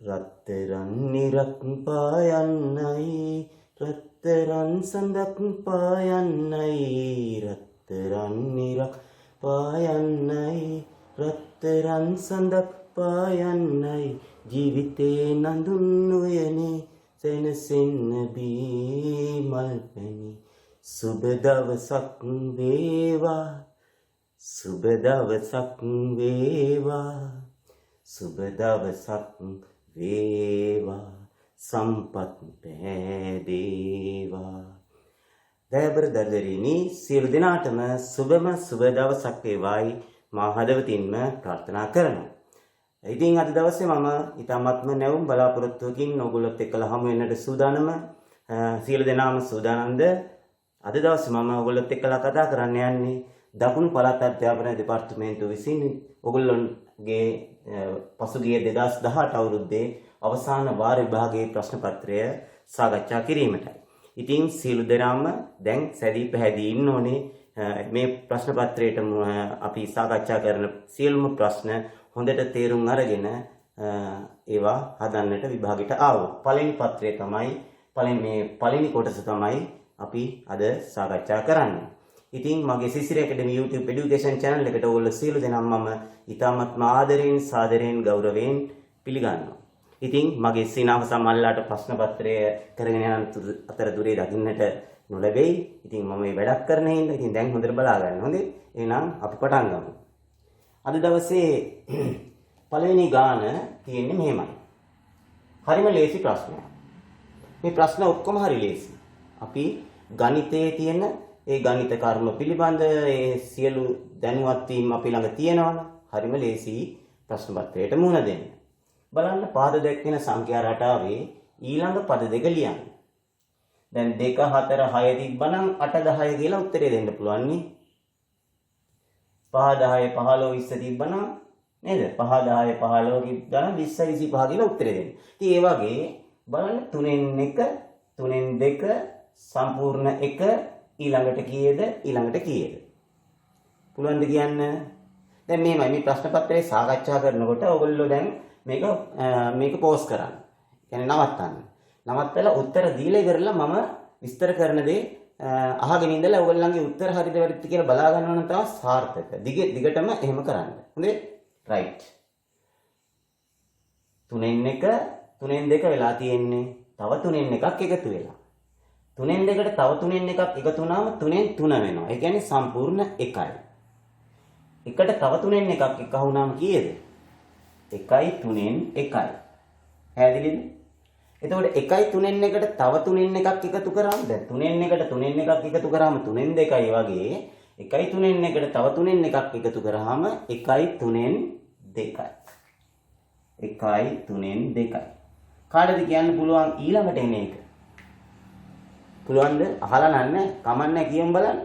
රත්තරන් නිරක් පායන්නයි රත්තරන් සඳක් පායන්නයි රත්තරන් නිරක් පායන්නයි රත්තරන් සඳක් පායන්නයි ජීවිතේ නඳුන් උයනේ සෙනසෙන්න බීමල් පැණි සුබ දවසක් වේවා සුබ දවසක් වේවා සුබ දවසක් වේවා සම්පත් පෑදේවා. දයාබර දර්ශනීනි සියලු දෙනාටම සුබම සුබ දවසක් වේවායි මා හදවතින්ම ප්‍රාර්ථනා කරනවා. ඉතින් අද දවසේ මම ඊටමත්ම නැවුම් බලාපොරොත්තුවකින් ඔයගොල්ලොත් එක්කලා හමු වෙන්නට සූදානම. සියලු දෙනාම සූදානම්ද? අද දවසේ මම ඔයගොල්ලොත් එක්කලා කතා කරන්න යන්නේ දකුණු පළාත් අධ්‍යාපන දෙපාර්තමේන්තුව විසින් ඔයගොල්ලන්ගේ පසුගිය 2018 අවුරුද්දේ අවසාන වාර විභාගයේ ප්‍රශ්න පත්‍රය සාකච්ඡා කිරීමටයි. ඉතින් සියලු දෙනාම දැන් සැදී පැහැදී ඉන්න ඕනේ මේ ප්‍රශ්න පත්‍රයට අපි සාකච්ඡා කරන සියලුම ප්‍රශ්න හොඳට තේරුම් අරගෙන ඒවා හදන්නට විභාගයට ආවොත් පළවෙනි පත්‍රය තමයි පළවෙනි කොටස තමයි අපි අද සාකච්ඡා කරන්නේ. ඉතින් මගේ සිසිර ඇකඩමි YouTube education channel එකට ඔයගොල්ලෝ සියලු දෙනාම මම ඉතාමත් ආදරයෙන් සාදරයෙන් ගෞරවයෙන් පිළිගන්නවා. ඉතින් මගේ සීනාව සම්මල්ලාට ප්‍රශ්න පත්‍රය කරගෙන යන අතරතුරේ දකින්නට නොලැබෙයි. ඉතින් මම මේ වැඩක් කරන හින්දා ඉතින් දැන් හොඳට බලා ගන්න. හොඳේ. එහෙනම් අපි පටන් ගමු. අද දවසේ පළවෙනි ගාන තියෙන්නේ මෙහෙමයි. හරිම ලේසි ප්‍රශ්නයක්. මේ ප්‍රශ්න ඔක්කොම හරි ලේසි. අපි ගණිතයේ තියෙන ඒ ගණිත කර්ම පිළිබඳ ඒ සියලු දැනුවත් වීම අපි ළඟ තියෙනවනේ. හරිම ලේසි ප්‍රශ්න පත්‍රයට මුහුණ දෙන්න. බලන්න පාද දැක්වෙන සංඛ්‍යා රටාවේ ඊළඟ පද දෙක ලියන්න. දැන් 2 4 6 තිබ්බනම් 8 10 කියලා උත්තරේ දෙන්න පුළුවන් නේ. 5 10 15 20 තිබ්බනම් නේද? 5 10 15 තිබ්බනම් 20 25 කියලා උත්තරේ දෙන්න. ඉතින් ඒ වගේ බලන්න 3න් 1 3න් 2 සම්පූර්ණ 1 ඊළඟට කීයද? ඊළඟට කීයද? පුළුවන්ද කියන්න? දැන් මෙහෙමයි මේ ප්‍රශ්න පත්‍රයේ සාකච්ඡා කරනකොට ඔයගොල්ලෝ දැන් මේක පෝස් කරන්න. කියන්නේ නවත්තන්න. නවත්තලා උත්තර දීලා ඉවරලා මම විස්තර කරන දේ අහගෙන ඉඳලා ඔයගොල්ලන්ගේ උත්තර හරිද වැරදිද කියලා බලා ගන්න නම් තමයි සාර්ථක. දිගටම එහෙම කරන්න. හොඳේ? රයිට්. 3න් 1 3න් 2 වෙලා තියෙන්නේ. තව 3න් එකක් එකතු වෙලා. 3න් 2ට තව 3න් එකක් එකතු වුණාම 3න් 3 වෙනවා. ඒ කියන්නේ සම්පූර්ණ 1යි. එකට තව 3න් එකක් එක වුණාම කීයද? 1යි 3න් 1යි. පැහැදිලිද? එතකොට 1යි 3න් එකට තව 3න් එකක් එකතු කරාම දැන් 3න් එකට 3න් එකක් එකතු කරාම 3න් 2යි වගේ 1යි 3න් එකට තව 3න් එකක් එකතු කරාම 1යි 3න් 2යි. 1යි 3න් 2යි. කාටද කියන්න පුළුවන් ඊළඟට එන එක? පුළුවන්ද? අහලා නැන්නේ කමන්නේ කියමු බලන්න.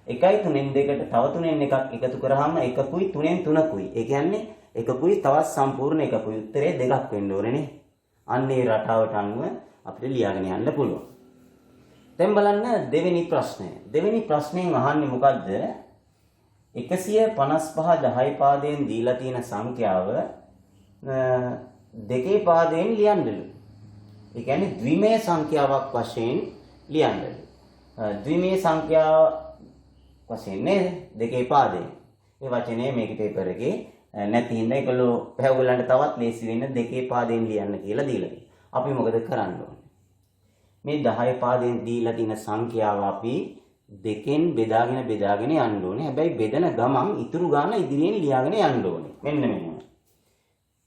1යි 3න් 2කට තව 3න් එකක් එකතු කරාම 1කුයි 3න් 3කුයි. ඒ කියන්නේ 1කුයි තවත් සම්පූර්ණ 1කුයි උත්තරේ 2ක් වෙන්න ඕනේ නේ. අන්නේ රටාවට අනුව අපිට ලියාගෙන යන්න පුළුවන්. දැන් බලන්න දෙවෙනි ප්‍රශ්නය. දෙවෙනි ප්‍රශ්නයෙන් අහන්නේ මොකද්ද? 155 10 පාදයෙන් දීලා තියෙන සංඛ්‍යාව දෙකේ පාදයෙන් ලියන්නලු. ඒ කියන්නේ ද්විමේය සංඛ්‍යාවක් වශයෙන් ලියන්නලු. ද්විමේය සංඛ්‍යාව වශයෙන් නේද? දෙකේ පාදයෙන්. මේ වචනේ මේකේ පේපර් එකේ නැති හින්දා ඒකලෝ ඔයගොල්ලන්ට තවත් ලේසි වෙන්න දෙකේ පාදයෙන් ලියන්න කියලා දීලා තියෙනවා. අපි මොකද කරන්න ඕනේ? මේ 10 පාදයෙන් දීලා තියෙන සංඛ්‍යාව අපි දෙකෙන් බෙදාගෙන යන්න ඕනේ. හැබැයි බෙදන ගමන් ඉතුරු ගාන ඉදිරියෙන් ලියාගෙන යන්න ඕනේ. මෙන්න මෙහෙම.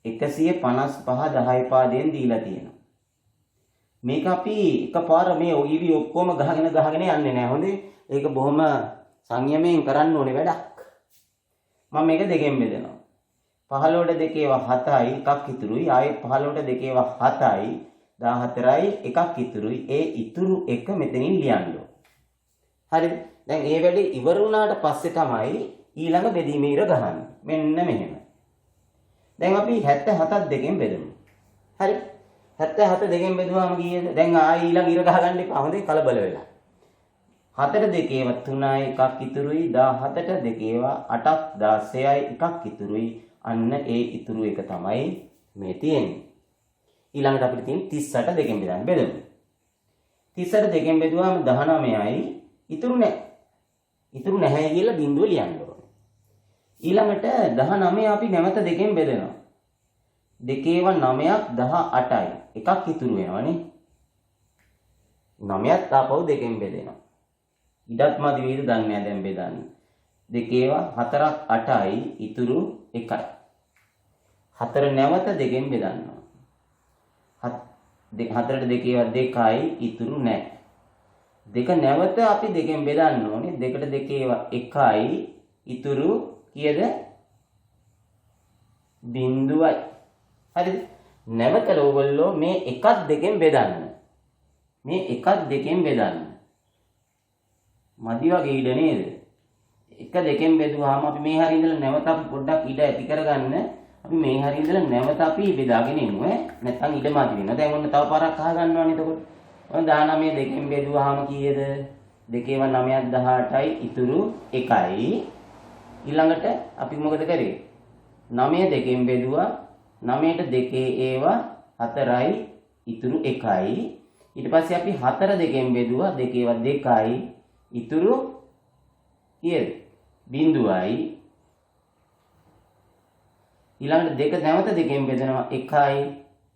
155 10 පාදයෙන් දීලා තියෙනවා. මේක අපි එකපාර මේ ඔයිවි ඔක්කොම ගහගෙන යන්නේ නැහැ. හොඳේ. ඒක බොහොම සංයමයෙන් කරන්න ඕනේ වැඩක්. මම මේක දෙකෙන් බෙදනවා. 15ට 2 7යි එකක් ඉතුරුයි. ආයෙත් 15ට 2 7යි 14යි එකක් ඉතුරුයි. ඒ ඉතුරු එක මෙතනින් ලියන්න ඕනේ. හරිද? දැන් මේ වැඩේ ඉවර වුණාට පස්සේ තමයි ඊළඟ බෙදීම ඉර ගහන්නේ. මෙන්න මෙහෙම. දැන් අපි 77ක් දෙකෙන් බෙදමු. හරි? 77 දෙකෙන් බෙදුවාම කීයද? දැන් ආයෙ ඊළඟ ඉර ගහගන්න එපා. හොඳේ කලබල වෙලා. 4ට 2 3යි එකක් ඉතුරුයි. 17ට 2 8ක් 16යි එකක් ඉතුරුයි. අන්න ඒ ඉතුරු එක තමයි මේ තියෙන්නේ. ඊළඟට අපිට තියෙන 38 දෙකෙන් බෙදන්න බෙදමු. 38 දෙකෙන් බෙදුවාම 19යි ඉතුරු නැහැ. ඉතුරු නැහැ කියලා බිඳුව ලියන්න ඕනේ. ඊළඟට 19 අපි නැවත දෙකෙන් බෙදනවා. 2 9ක් 18යි. එකක් ඉතුරු වෙනවනේ. 9ත් ආපහු දෙකෙන් බෙදෙනවා. ඉඩත් මදි වේද දන්නේ නැහැ දැන් බෙදන්න. 2 4ක් 8යි ඉතුරු 1යි. 4 නැවත දෙකෙන් බෙදන්නවා. 4ට 2 2යි ඉතුරු නැහැ. 2 නැවත අපි දෙකෙන් බෙදන්න ඕනේ. 2ට 2 1යි ඉතුරු කීයද? බිඳුවයි. හරිද? නැවත ඔයගොල්ලෝ මේ එකක් දෙකෙන් බෙදන්න. මේ එකක් දෙකෙන් බෙදන්න. මදි වගේ ඉඩ නේද? එක දෙකෙන් බෙදුවාම අපි මේ හරිය ඉඳලා නැවත අපි පොඩ්ඩක් ඉඩ ඇති කරගන්න. අපි මේ හරිය ඉඳලා නැවත අපි බෙදාගෙන ඉමු ඈ. නැත්නම් ඉඩ මදි වෙනවා. දැන් ඔන්න තව පාරක් අහ ගන්නවානේ එතකොට. ඔන්න 19 දෙකෙන් බෙදුවාම කීයද? 2 9ක් 18යි ඉතුරු 1යි. ඊළඟට අපි මොකද කරේ? 9 දෙකෙන් බෙදුවා. 9ට 2 ඒවා 4යි ඉතුරු 1යි. ඊට පස්සේ අපි 4 දෙකෙන් බෙදුවා. 2 ඒවා 2යි ඉතුරු කීයද? බිඳුවයි. ඊළඟට 2 නැවත දෙකෙන් බෙදනවා. 1යි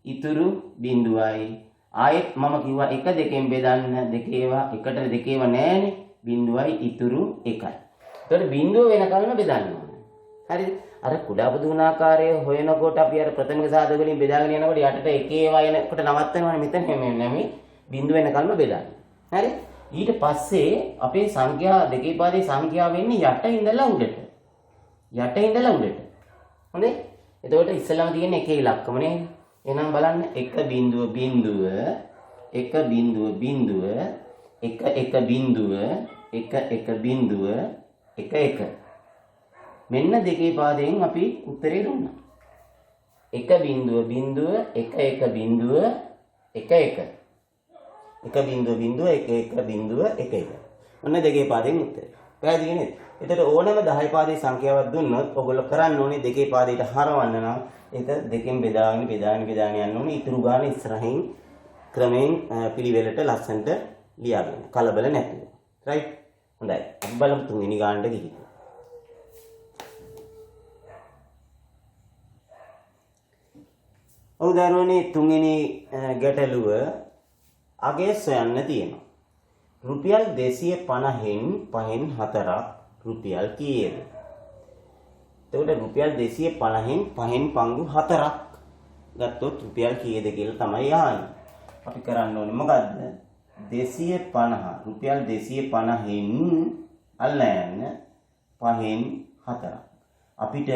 ඉතුරු බිඳුවයි. ආයෙත් මම කිව්වා 1 දෙකෙන් බෙදන්න. 2 ඒවා 1ට 2 ඒවා නැහැනේ. බිඳුවයි ඉතුරු 1යි. එතකොට බිඳුව වෙනකල්ම බෙදන්න ඕනේ. හරිද? අර කුඩා පුදු ගුණාකාරය හොයනකොට අපි අර ප්‍රථමික සාධක වලින් බෙදාගෙන යනකොට යටට 1 ඒවා එනකොට නවත්තනවානේ මෙතන නෙමෙයි බිඳුව වෙනකල්ම බෙදන්න. හරි? ඊට පස්සේ අපේ සංඛ්‍යා දෙකේ පාදේ සංඛ්‍යාව වෙන්නේ යට ඉඳලා උඩට. යට ඉඳලා උඩට. හොඳේ? එතකොට ඉස්සෙල්ලාම තියෙන එකේ ඉලක්කම නේද? එහෙනම් බලන්න 1 බිඳුව බිඳුව 1 බිඳුව බිඳුව 1 1 බිඳුව 1 1 බිඳුව 1 1. මෙන්න දෙකේ පාදයෙන් අපි උත්තරේ දුන්නා. 1 බිඳුව බිඳුව 1 1 බිඳුව 1 1. 1 බිඳුව බිඳුව 1 1 බිඳුව 1 1. ඔන්න දෙකේ පාදයෙන් උත්තරේ. පැහැදිලි නේද? එතකොට ඕනම 10 පාදේ සංඛ්‍යාවක් දුන්නොත් ඔයගොල්ලෝ කරන්න ඕනේ දෙකේ පාදයට හරවන්න නම් ඒක දෙකෙන් බෙදාගෙන යන්න ඕනේ. ඉතුරු ගාන ඉස්සරහින් ක්‍රමයෙන් පිළිවෙලට ලස්සනට ලියාගන්න. කලබල නැතුව. රයිට්? හොඳයි. අපි බලමු තුන්වෙනි ගානට ගිහින්. උදාහරණේ තුන්වෙනි ගැටලුව අගය සොයන්න තියෙනවා. රුපියල් 250න් 5න් 4ක් රුපියල් කීයද? එතකොට රුපියල් 250න් 5න් පංගු 4ක් ගත්තොත් රුපියල් කීයද කියලා තමයි අහන්නේ. අපි කරන්න ඕනේ මොකද්ද? 250 රුපියල් 250න් අල්ලන්න 5න් 4ක්. අපිට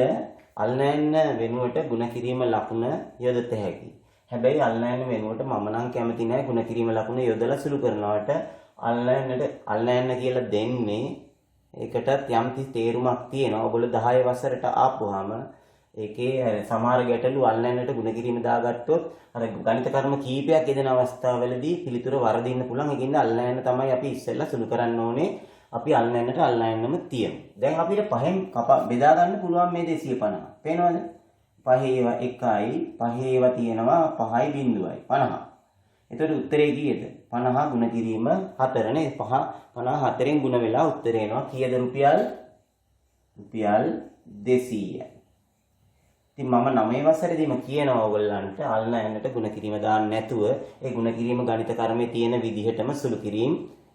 අල්ලන්න වෙනුවට ಗುಣ කිරීම ලකුණ යොදත හැකියි. හැබැයි අල්ලන්න වෙනුවට මම නම් කැමති නැහැ ಗುಣ කිරීම ලකුණ යොදලා සුළු කරනවට අල්ලන්න කියලා දෙන්නේ ඒකටත් යම්කිසි තේරුමක් තියෙනවා. ඔයගොල්ලෝ 10 වසරට ආපුවාම ඒකේ සමහර ගැටලු අල්ලන්නට ಗುಣ කිරීම දාගත්තොත් අර ගණිත කර්ම කීපයක් යෙදෙන අවස්ථාවවලදී පිළිතුර වරදින්න පුළුවන්. ඒකින්ද අල්ලන්න තමයි අපි ඉස්සෙල්ලා සුළු කරන්න ඕනේ. අපි අල්ලන්නම තියමු. දැන් අපිට පහෙන් බෙදා ගන්න පුළුවන් මේ 250. පේනවද? පහේව 1යි, පහේව තියෙනවා 5යි බිඳුවයි 50. එතකොට උත්තරේ කීයද? 50 ගුණ කිරීම 4 නේ. 54න් ගුණ වෙලා උත්තරේ එනවා. කීයද රුපියල් 200යි. ඉතින් මම 9 වසරේදීම කියනවා ඔයගොල්ලන්ට අල්ලන්නට ගුණ කිරීම දාන්න නැතුව ඒ ගුණ කිරීම ගණිත කර්මයේ තියෙන විදිහටම සුළු කිරීම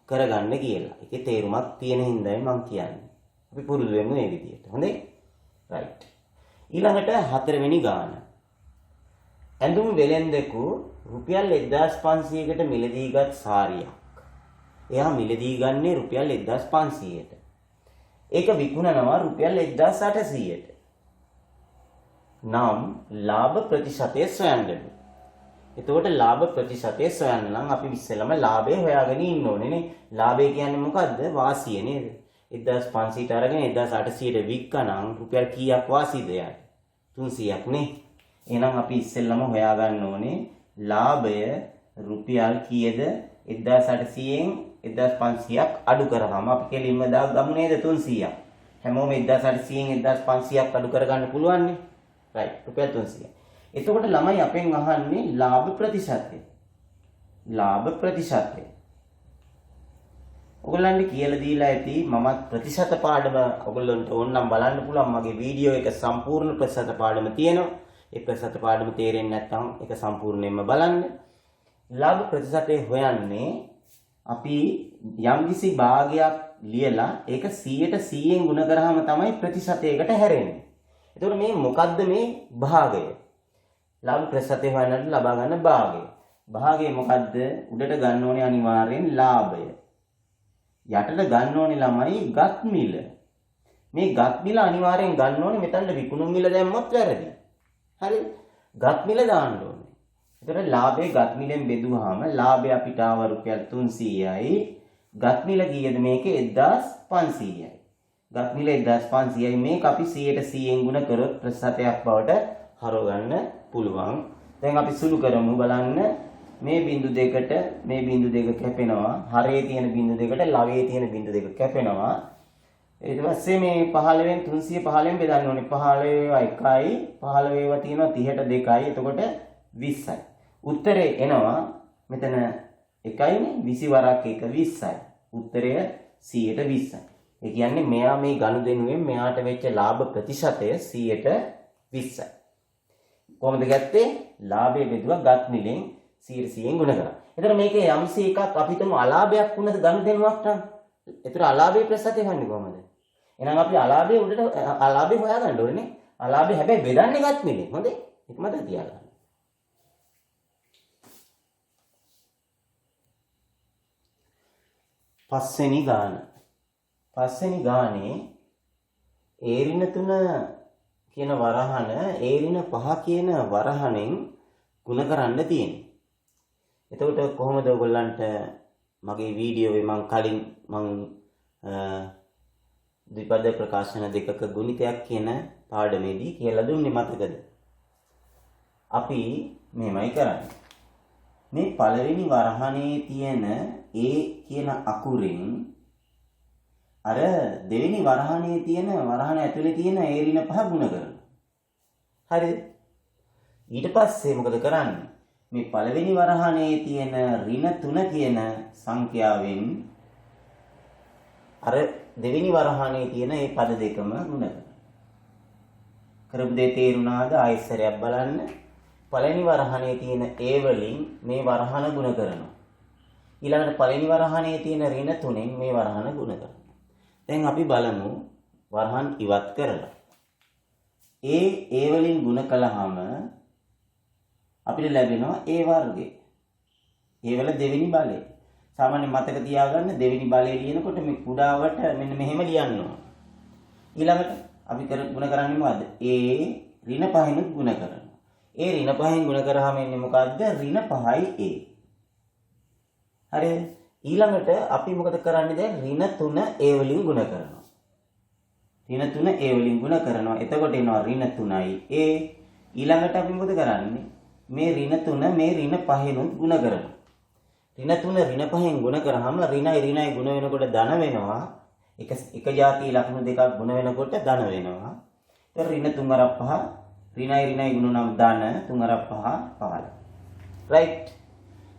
කරගන්න කියලා. ඒකේ තේරුමක් තියෙන හින්දායි මම කියන්නේ. අපි පුරුදු වෙමු මේ විදිහට. හොඳේ? රයිට්. ඊළඟට 4 වෙනි ගාන. ඇඳුම් වෙලෙන්දෙකු රුපියල් 1500කට මිලදීගත් සාරියක්. එයා මිලදී ගන්නේ රුපියල් 1500ට. ඒක විකුණනවා රුපියල් 1800ට. නම් ලාභ ප්‍රතිශතය සොයන්න. එතකොට ලාභ ප්‍රතිශතය සොයන්න නම් අපි ඉස්සෙල්ලාම ලාභය හොයාගෙන ඉන්න ඕනේ නේ. ලාභය කියන්නේ මොකද්ද? වාසිය නේද? 1500ට අරගෙන 1800ට වික්කනම් රුපියල් කීයක් වාසියද යාට? 300ක් නේ. එහෙනම් අපි ඉස්සෙල්ලාම හොයාගන්න ඕනේ ලාභය රුපියල් කීයද? 1800න් 1500ක් අඩු කරාම අපි කෙලින්ම දාගමු නේද 300ක්. හැමෝම 1800න් 1500ක් අඩු කරගන්න පුළුවන් නේ. රයිට්. රුපියල් 300. එතකොට ළමයි අපෙන් අහන්නේ ලාභ ප්‍රතිශතය. ලාභ ප්‍රතිශතය. ඔයගොල්ලන්ට කියලා දීලා ඇති මමත් ප්‍රතිශත පාඩම ඔයගොල්ලන්ට ඕනනම් බලන්න පුළුවන් මගේ වීඩියෝ එක සම්පූර්ණ ප්‍රතිශත පාඩම තියෙනවා. ඒ ප්‍රතිශත පාඩම තේරෙන්නේ නැත්නම් ඒක සම්පූර්ණයෙන්ම බලන්න. ලාභ ප්‍රතිශතය හොයන්නේ අපි යම්කිසි භාගයක් ලියලා ඒක 100%ෙන් ගුණ කරාම තමයි ප්‍රතිශතයකට හැරෙන්නේ. එතකොට මේ මොකද්ද මේ භාගය? ලාභ ප්‍රතිශතය හොයන්නට ලබා ගන්න භාගය. භාගය මොකද්ද? උඩට ගන්න ඕනේ අනිවාර්යෙන් ලාභය. යටට ගන්න ඕනේ ළමයි ගත් මිල. මේ ගත් මිල අනිවාර්යෙන් ගන්න ඕනේ මෙතනට විකුණුම් මිල දැම්මොත් වැරදි. හරිද? ගත් මිල දාන්න ඕනේ. එතකොට ලාභයේ ගත් මිලෙන් බෙදුවාම ලාභය අපිට ආව රුපියල් 300යි. ගත් මිල කීයද මේකේ 1500යි. ගත් මිල 1500යි මේක අපි 100%ෙන් ගුණ කරොත් ප්‍රතිශතයක් බවට හරව ගන්න පුළුවන්. දැන් අපි සුළු කරමු බලන්න. මේ බිංදු දෙකට මේ බිංදු දෙක කැපෙනවා. හරේ තියෙන බිංදු දෙකට ලවයේ තියෙන බිංදු දෙක කැපෙනවා. ඊට පස්සේ මේ 15න් 315න් බෙදන්න ඕනේ. 15 1යි 15 ඒවා තියෙනවා 30ට 2යි. එතකොට 20යි. උත්තරේ එනවා මෙතන 1යිනේ 20 වරක් 1 20යි. උත්තරය 120යි. ඒ කියන්නේ මෙයා මේ ගනුදෙනුවෙන් මෙයාට වෙච්ච ලාභ ප්‍රතිශතය 120යි. කොහොමද ගත්තේ? ලාභය බෙදුවා ගත් මිලෙන් 100%ෙන් ගුණ කරා. එතන මේකේ යම්සි එකක් අපි හිතමු අලාභයක් වුණද ගනුදෙනුවක් නම්. එතන අලාභයේ ප්‍රතිශතය හොයන්නේ කොහමද? එහෙනම් අපි අලාභයේ උඩට අලාභය හොයාගන්න ඕනේ නේ. අලාභය හැබැයි බෙදන්නේ ගත් මිලෙන්. හොඳේ? ඒක මතක තියාගන්න. පස්වෙනි ගාන. පස්වෙනි ගානේ ඒරින 3 කියන වරහන ඒරින 5 කියන වරහනෙන් ගුණ කරන්න තියෙනවා. එතකොට කොහොමද ඔයගොල්ලන්ට මගේ වීඩියෝවේ මම කලින් ද්විපද ප්‍රකාශන දෙකක ගුණිතයක් කියන පාඩමේදී කියලා දුන්නේ මතකද? අපි මෙහෙමයි කරන්නේ. මේ පළවෙනි වරහනේ තියෙන A කියන අකුරෙන් අර දෙවෙනි වරහනේ තියෙන වරහන ඇතුලේ තියෙන ඒරින 5 ගුණ කරනවා. හරිද? ඊට පස්සේ මොකද කරන්නේ? මේ පළවෙනි වරහනේ තියෙන ඍණ 3 කියන සංඛ්‍යාවෙන් අර දෙවෙනි වරහනේ තියෙන මේ පද දෙකම ගුණ කරනවා. කරපු දේ තේරුණාද? ආයෙත් බලන්න. පළවෙනි වරහනේ තියෙන A වලින් මේ වරහන ගුණ කරනවා. ඊළඟට පළවෙනි වරහනේ තියෙන ඍණ 3න් මේ වරහන ගුණ කරනවා. දැන් අපි බලමු වරහන් ඉවත් කරලා. A වලින් ගුණ කළාම අපිට ලැබෙනවා A වර්ගය. A වල දෙවෙනි බලය. සාමාන්‍ය මතක තියාගන්න දෙවෙනි බලය ලියනකොට මේ කුඩාවට මෙන්න මෙහෙම ලියන්න ඕන. ඊළඟට අපි ගුණ කරන්නේ මොකද්ද? A ඍණ 5න් ගුණ කරනවා. A ඍණ 5න් ගුණ කරාම එන්නේ මොකද්ද? ඍණ 5යි A. හරිද? ඊළඟට අපි මොකද කරන්නේ දැන් ඍණ 3 A වලින් ගුණ කරනවා. ඍණ 3 A වලින් ගුණ කරනවා. එතකොට එනවා ඍණ 3යි A. ඊළඟට අපි මොකද කරන්නේ? මේ ඍණ 3 මේ ඍණ 5න් ගුණ කරනවා. ඍණ 3 ඍණ 5න් ගුණ කරාම ඍණයි ගුණ වෙනකොට ධන වෙනවා. එක જાති ලක්ෂණ දෙකක් ගුණ වෙනකොට ධන වෙනවා. ඒක ඍණ 3 අර 5 ඍණයි ගුණ නම් ධන 3 අර 5 15. රයිට්.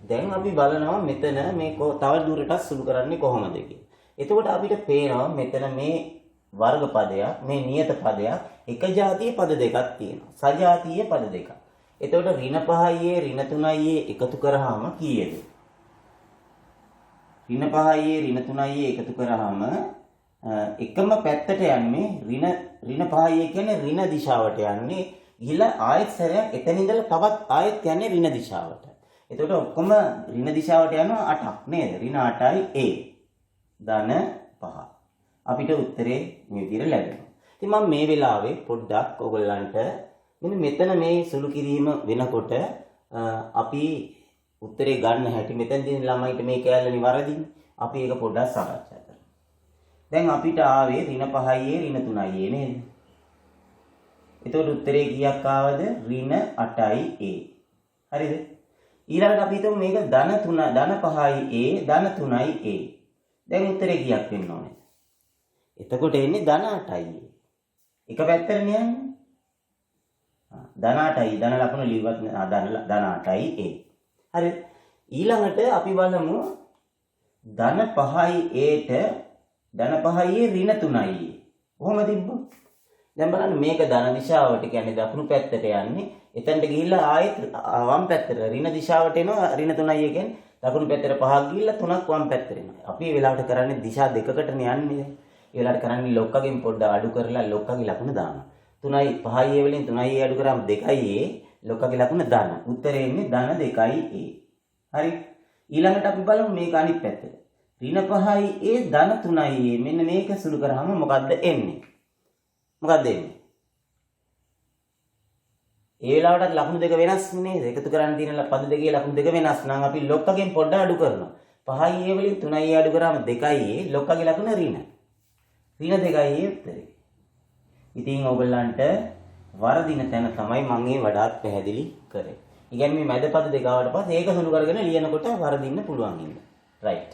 දැන් අපි බලනවා මෙතන මේ තව දුරටත් සුළු කරන්නේ කොහොමද කියලා. එතකොට අපිට පේනවා මෙතන මේ වර්ග පදයක් මේ නියත පදයක් එක જાතිය පද දෙකක් තියෙනවා. සජාතීය පද දෙකක්. එතකොට ඍණ 5යි ඍණ 3යි එකතු කරාම කීයද? ඍණ 5යි ඍණ 3යි එකතු කරාම එකම පැත්තට යන්නේ ඍණ 5යි කියන්නේ ඍණ දිශාවට යන්නේ. ගිහලා ආයෙත් සැරයක් එතන ඉඳලා තවත් ආයෙත් යන්නේ ඍණ දිශාවට. එතකොට ඔක්කොම ඍණ දිශාවට යනවා 8ක් නේද? ඍණ 8යි A. ධන 5. අපිට උත්තරේ මේ විදිහට ලැබෙනවා. ඉතින් මම මේ වෙලාවේ පොඩ්ඩක් ඔයගොල්ලන්ට මෙන්න මෙතන මේ සුළු කිරීම වෙනකොට අපි උත්තරේ ගන්න හැටි මෙතනදී ළමයිට මේ කැලණි වරදින්නේ. අපි ඒක පොඩ්ඩක් සාකච්ඡා කරමු. දැන් අපිට ආවේ ඍණ 5යි ඍණ 3යි නේද? එතකොට උත්තරේ කීයක් ආවද? ඍණ 8යි A. හරිද? ඊළඟට අපි හිතමු මේක ධන 3 ධන 5යි A ධන 3යි A. දැන් උත්තරේ කීයක් වෙන්න ඕනේ? එතකොට එන්නේ ධන 8යි. එක පැත්තට යන්නේ. ධන 8යි ධන ලකුණ ලිව්වත් ධන 8යි A. හරි. ඊළඟට අපි බලමු ධන 5යි Aට ධන 5යි ඍණ 3යි. කොහොම තිබ්බොත් දැන් බලන්න මේක ධන දිශාවට කියන්නේ දකුණු පැත්තට යන්නේ. එතනට ගිහිල්ලා ආයෙත් වම් පැත්තට ඍණ දිශාවට එනවා. ඍණ 3යි කියන්නේ දකුණු පැත්තට 5ක් ගිහිල්ලා 3ක් වම් පැත්තට එනවා. අපි මේ වෙලාවට කරන්නේ දිශා දෙකකටනේ යන්නේ. ඒ වෙලාවට කරන්නේ ලොක්කගෙන් පොඩ්ඩක් අඩු කරලා ලොක්කගේ ලකුණ දානවා. 3යි 5යි වලින් 3යි අඩු කරාම 2යි ලොක්කගේ ලකුණ දාන. උත්තරේ එන්නේ ධන 2යි හරි. ඊළඟට අපි බලමු මේක අනිත් පැත්තට. ඍණ 5යි ධන 3යි මෙන්න මේක සුළු කරාම මොකද්ද එන්නේ? මොකක්ද එන්නේ? ඒ වෙලාවට ලකුණු දෙක වෙනස් නේද? එකතු කරන්න තියෙන පද දෙකේ ලකුණු දෙක වෙනස් නම් අපි ලොක්කගෙන් පොඩ්ඩක් අඩු කරනවා. 5යි වලින් 3යි අඩු කරාම 2යි ලොක්කගේ ලකුණ ඍණ. ඍණ 2යි උත්තරේ. ඉතින් ඔයගොල්ලන්ට වරදින තැන තමයි මම මේ වඩාත් පැහැදිලි කරේ. ඒ කියන්නේ මේ මැද පද දෙක ආවට පස්සේ ඒක සුළු කරගෙන ලියනකොට වරදින්න පුළුවන් ඉන්න. රයිට්.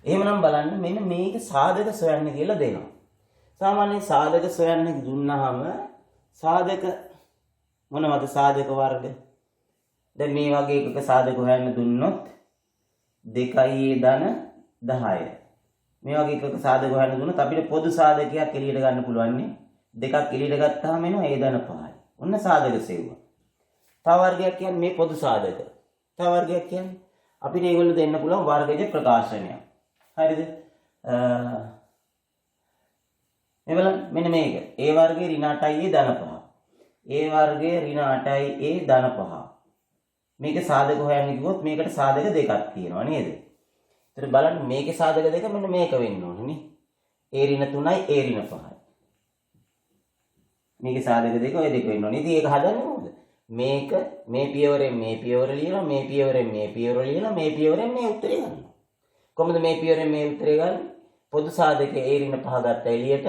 එහෙමනම් බලන්න මෙන්න මේක සාධක සොයන්න කියලා දෙනවා. සාමාන්‍යයෙන් සාධක සොයන්න දුන්නාම සාධක මොනවද සාධක වර්ග? දැන් මේ වගේ එකක සාධක හොයන්න දුන්නොත් 2යි ධන 10. මේ වගේ එකක සාධක හොයන්න දුන්නොත් අපිට පොදු සාධකයක් එළියට ගන්න පුළුවන් නේ. දෙකක් එළියට ගත්තාම එනවා a ධන 5යි. ඔන්න සාධක සෙව්වා. තව වර්ගයක් කියන්නේ මේ පොදු සාධක. තව වර්ගයක් කියන්නේ අපිට ඒගොල්ලෝ දෙන්න පුළුවන් වර්ගජ ප්‍රකාශනයක්. හරිද? මෙන්න මේක. A වර්ගයේ ඍණ 8යි ධන 5. A වර්ගයේ ඍණ 8යි ධන 5. මේක සාධක හොයන්න කිව්වොත් මේකට සාධක දෙකක් තියෙනවා නේද? ඒතර බලන්න මේකේ සාධක දෙක මෙන්න මේක වෙන්න ඕනේ නේ. A ඍණ 3යි A ඍණ 5යි. මේකේ සාධක දෙක ඔය දෙක වෙන්න ඕනේ. ඉතින් ඒක හදන්නේ මොකද? මේක මේ පියවරෙන් මේ පියවර ලියලා මේ පියවරෙන් මේ පියවර ලියලා මේ පියවරෙන් මේ උත්තරේ ගන්නවා. කොහොමද මේ පියවරෙන් මේ උත්තරේ ගන්නේ? පොදු සාධකයේ A ඍණ 5 ගත්ත එළියට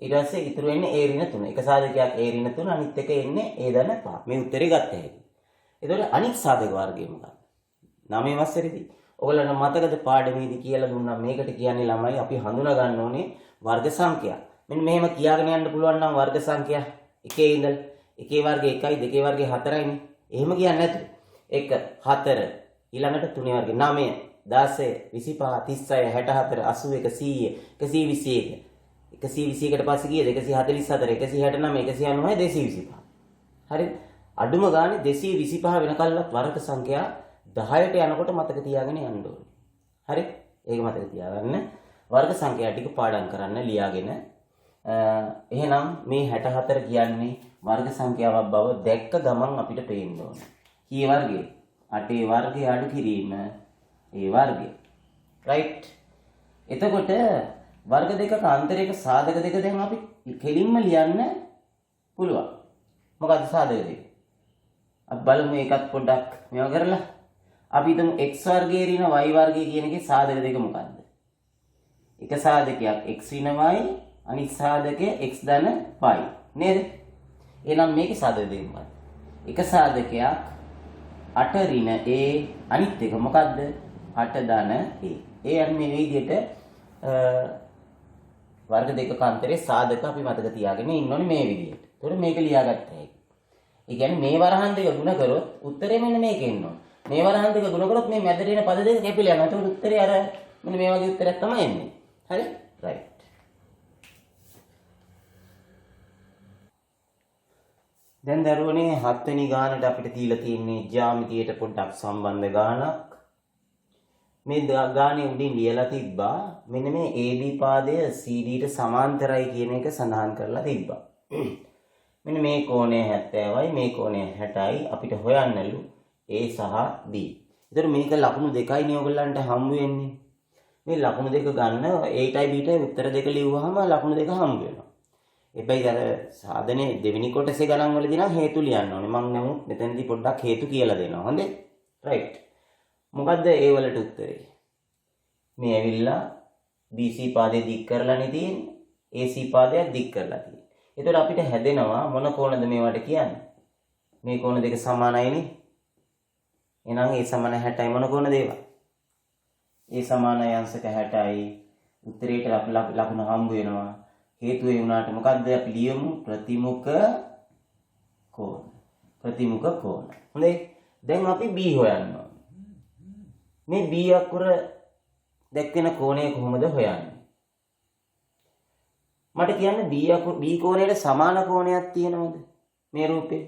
ඊට පස්සේ ඉතුරු වෙන්නේ A ඍණ 3. එක සාධකයක් A ඍණ 3 අනිත් එක එන්නේ A ධන 5. මේ උත්තරේ ගත්ත හැටි. එතකොට අනිත් සාධක වර්ගය මොකක්ද? 9 වසරේදී ඔයගොල්ලන්ට මතකද පාඩමේදී කියලා දුන්නා මේකට කියන්නේ ළමයි අපි හඳුනා ගන්න ඕනේ වර්ග සංඛ්‍යා. මෙන්න මෙහෙම කියාගෙන යන්න පුළුවන් නම් වර්ග සංඛ්‍යා එකේ ඉඳලා එකේ වර්ගය 1යි දෙකේ වර්ගය 4යිනේ. එහෙම කියන්නේ නැතුව 1 4 ඊළඟට 3 වර්ගය 9 10 25 36 64 81 100 121 121ට පස්සේ ගියද 144 169 199 225. හරි. අඩුම ගානේ 225 වෙනකල්වත් වර්ග සංඛ්‍යා 10ට යනකොට මතක තියාගෙන යන්න ඕනේ. හරි. ඒක මතක තියාගන්න. වර්ග සංඛ්‍යා ටික පාඩම් කරන්න ලියාගෙන එහෙනම් මේ 64 කියන්නේ වර්ග සංඛ්‍යාවක් බව දැක්ක ගමන් අපිට පේන්න ඕනේ. කී වර්ගය? 8 වර්ගය අඩු කිරීම ඒ වර්ගය. රයිට්. එතකොට වර්ග දෙකක අන්තරයක සාධක දෙක දැන් අපි කෙලින්ම ලියන්න පුළුවන්. මොකද්ද සාධක දෙක? අපි බලමු ඒකත් පොඩ්ඩක් මේවා කරලා. අපි හිතමු x වර්ගයේ ඍණ y වර්ගයේ කියන එකේ සාධක දෙක මොකද්ද? එක සාධකයක් x ඍණ y අනිත් සාධකය x ධන y නේද? එහෙනම් මේකේ සාධක දෙක මොකද්ද? එක සාධකයක් 8 ඍණ a අනිත් එක මොකද්ද? 8 ධන a. ඒ අර මේ විදිහට වර්ග දෙකක අතරේ සාධක අපි මතක තියාගෙන ඉන්න ඕනේ මේ විදිහට. ඒතකොට මේක ලියාගත්ත හැකි. ඒ කියන්නේ මේ වරහන් දෙක ගුණ කරොත් උත්තරේ මෙන්න මේක එන්න ඕනේ. මේ වරහන් දෙක ගුණ කරොත් මේ මැදට එන පද දෙක කැපිලා යනවා. ඒතකොට උත්තරේ අර මෙන්න මේ වගේ උත්තරයක් තමයි එන්නේ. හරි? රයිට්. දැන් දරුවනේ 7 වෙනි ගානට අපිට දීලා තියෙන්නේ ජ්‍යාමිතියට පොඩ්ඩක් සම්බන්ධ ගානක්. මේ ගානේ උඩින් ලියලා තිබ්බා මෙන්න මේ AB පාදය CDට සමාන්තරයි කියන එක සඳහන් කරලා තිබ්බා. මෙන්න මේ කෝණය 70යි මේ කෝණය 60යි අපිට හොයන්නලු A සහ B. ඒතර මේක ලකුණු දෙකයිනේ ඔයගොල්ලන්ට හම්බ වෙන්නේ. මේ ලකුණු දෙක ගන්න Aටයි Bටයි උත්තර දෙක ලියුවාම ලකුණු දෙක හම්බ වෙනවා. හැබැයි අර සාධනේ දෙවෙනි කොටසේ ගණන් වලදී නම් හේතු ලියන්න ඕනේ. මම නමුත් මෙතනදී පොඩ්ඩක් හේතු කියලා දෙනවා. හොඳේ? රයිට්. මොකද්ද A වලට උත්තරේ? මේ ඇවිල්ලා BC පාදයේ දික් කරලානේ තියෙන්නේ. AC පාදයක් දික් කරලා තියෙන්නේ. එතකොට අපිට හැදෙනවා මොන කෝණද මේවට කියන්නේ? මේ කෝණ දෙක සමානයිනේ. එහෙනම් A සමාන 60යි මොන කෝණද ඒවා? A සමානයි අංශක 60යි. උත්තරේට ලකුණ හම්බ වෙනවා. හේතුව ඒ වුණාට මොකද්ද අපි ලියමු? ප්‍රතිමුඛ කෝණ. ප්‍රතිමුඛ කෝණ. හොඳයි. දැන් අපි B හොයන්න ඕනේ. මේ B අකුර දැක්වෙන කෝණය කොහොමද හොයන්නේ? මට කියන්න B කෝණයට සමාන කෝණයක් තියෙනවද? මේ රූපේ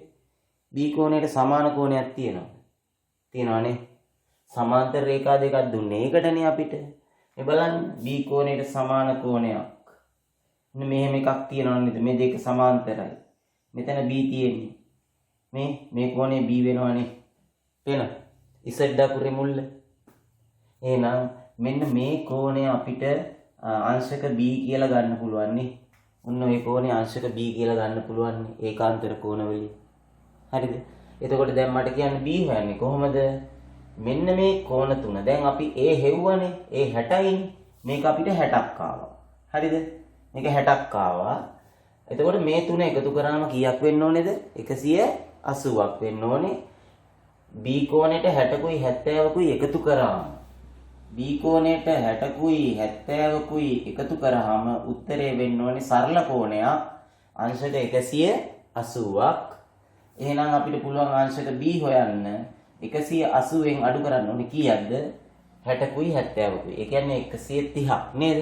B කෝණයට සමාන කෝණයක් තියෙනවද? තියෙනවනේ. සමාන්තර රේඛා දෙකක් දුන්නේ ඒකටනේ අපිට. මේ බලන්න B කෝණයට සමාන කෝණයක්. මෙහෙම එකක් තියෙනවා නේද? මේ දෙක සමාන්තරයි. මෙතන B තියෙන්නේ. මේ කෝණය B වෙනවනේ. පේනවද? Z අකුරේ මුල්ල. එහෙනම් මෙන්න මේ කෝණය අපිට අංශක B කියලා ගන්න පුළුවන් නේ. ඔන්න ඔය කෝණය අංශක B කියලා ගන්න පුළුවන් ඒකාන්තර කෝණවලින්. හරිද? එතකොට දැන් මට කියන්න B හොයන්නේ කොහොමද? මෙන්න මේ කෝණ තුන. දැන් අපි A හෙව්වනේ. A 60යිනේ. මේක අපිට 60ක් ආවා. හරිද? මේක 60ක් ආවා. එතකොට මේ තුන එකතු කරාම කීයක් වෙන්න ඕනේද? 180ක් වෙන්න ඕනේ. B කෝණයට 60කුයි 70කුයි එකතු කරාම B කෝණයට 60කුයි 70කුයි එකතු කරාම උත්තරේ වෙන්න ඕනේ සරල කෝණයක් අංශක 180ක්. එහෙනම් අපිට පුළුවන් අංශක B හොයන්න 180ෙන් අඩු කරන්න ඕනේ කීයක්ද? 60කුයි 70කුයි. ඒ කියන්නේ 130ක් නේද?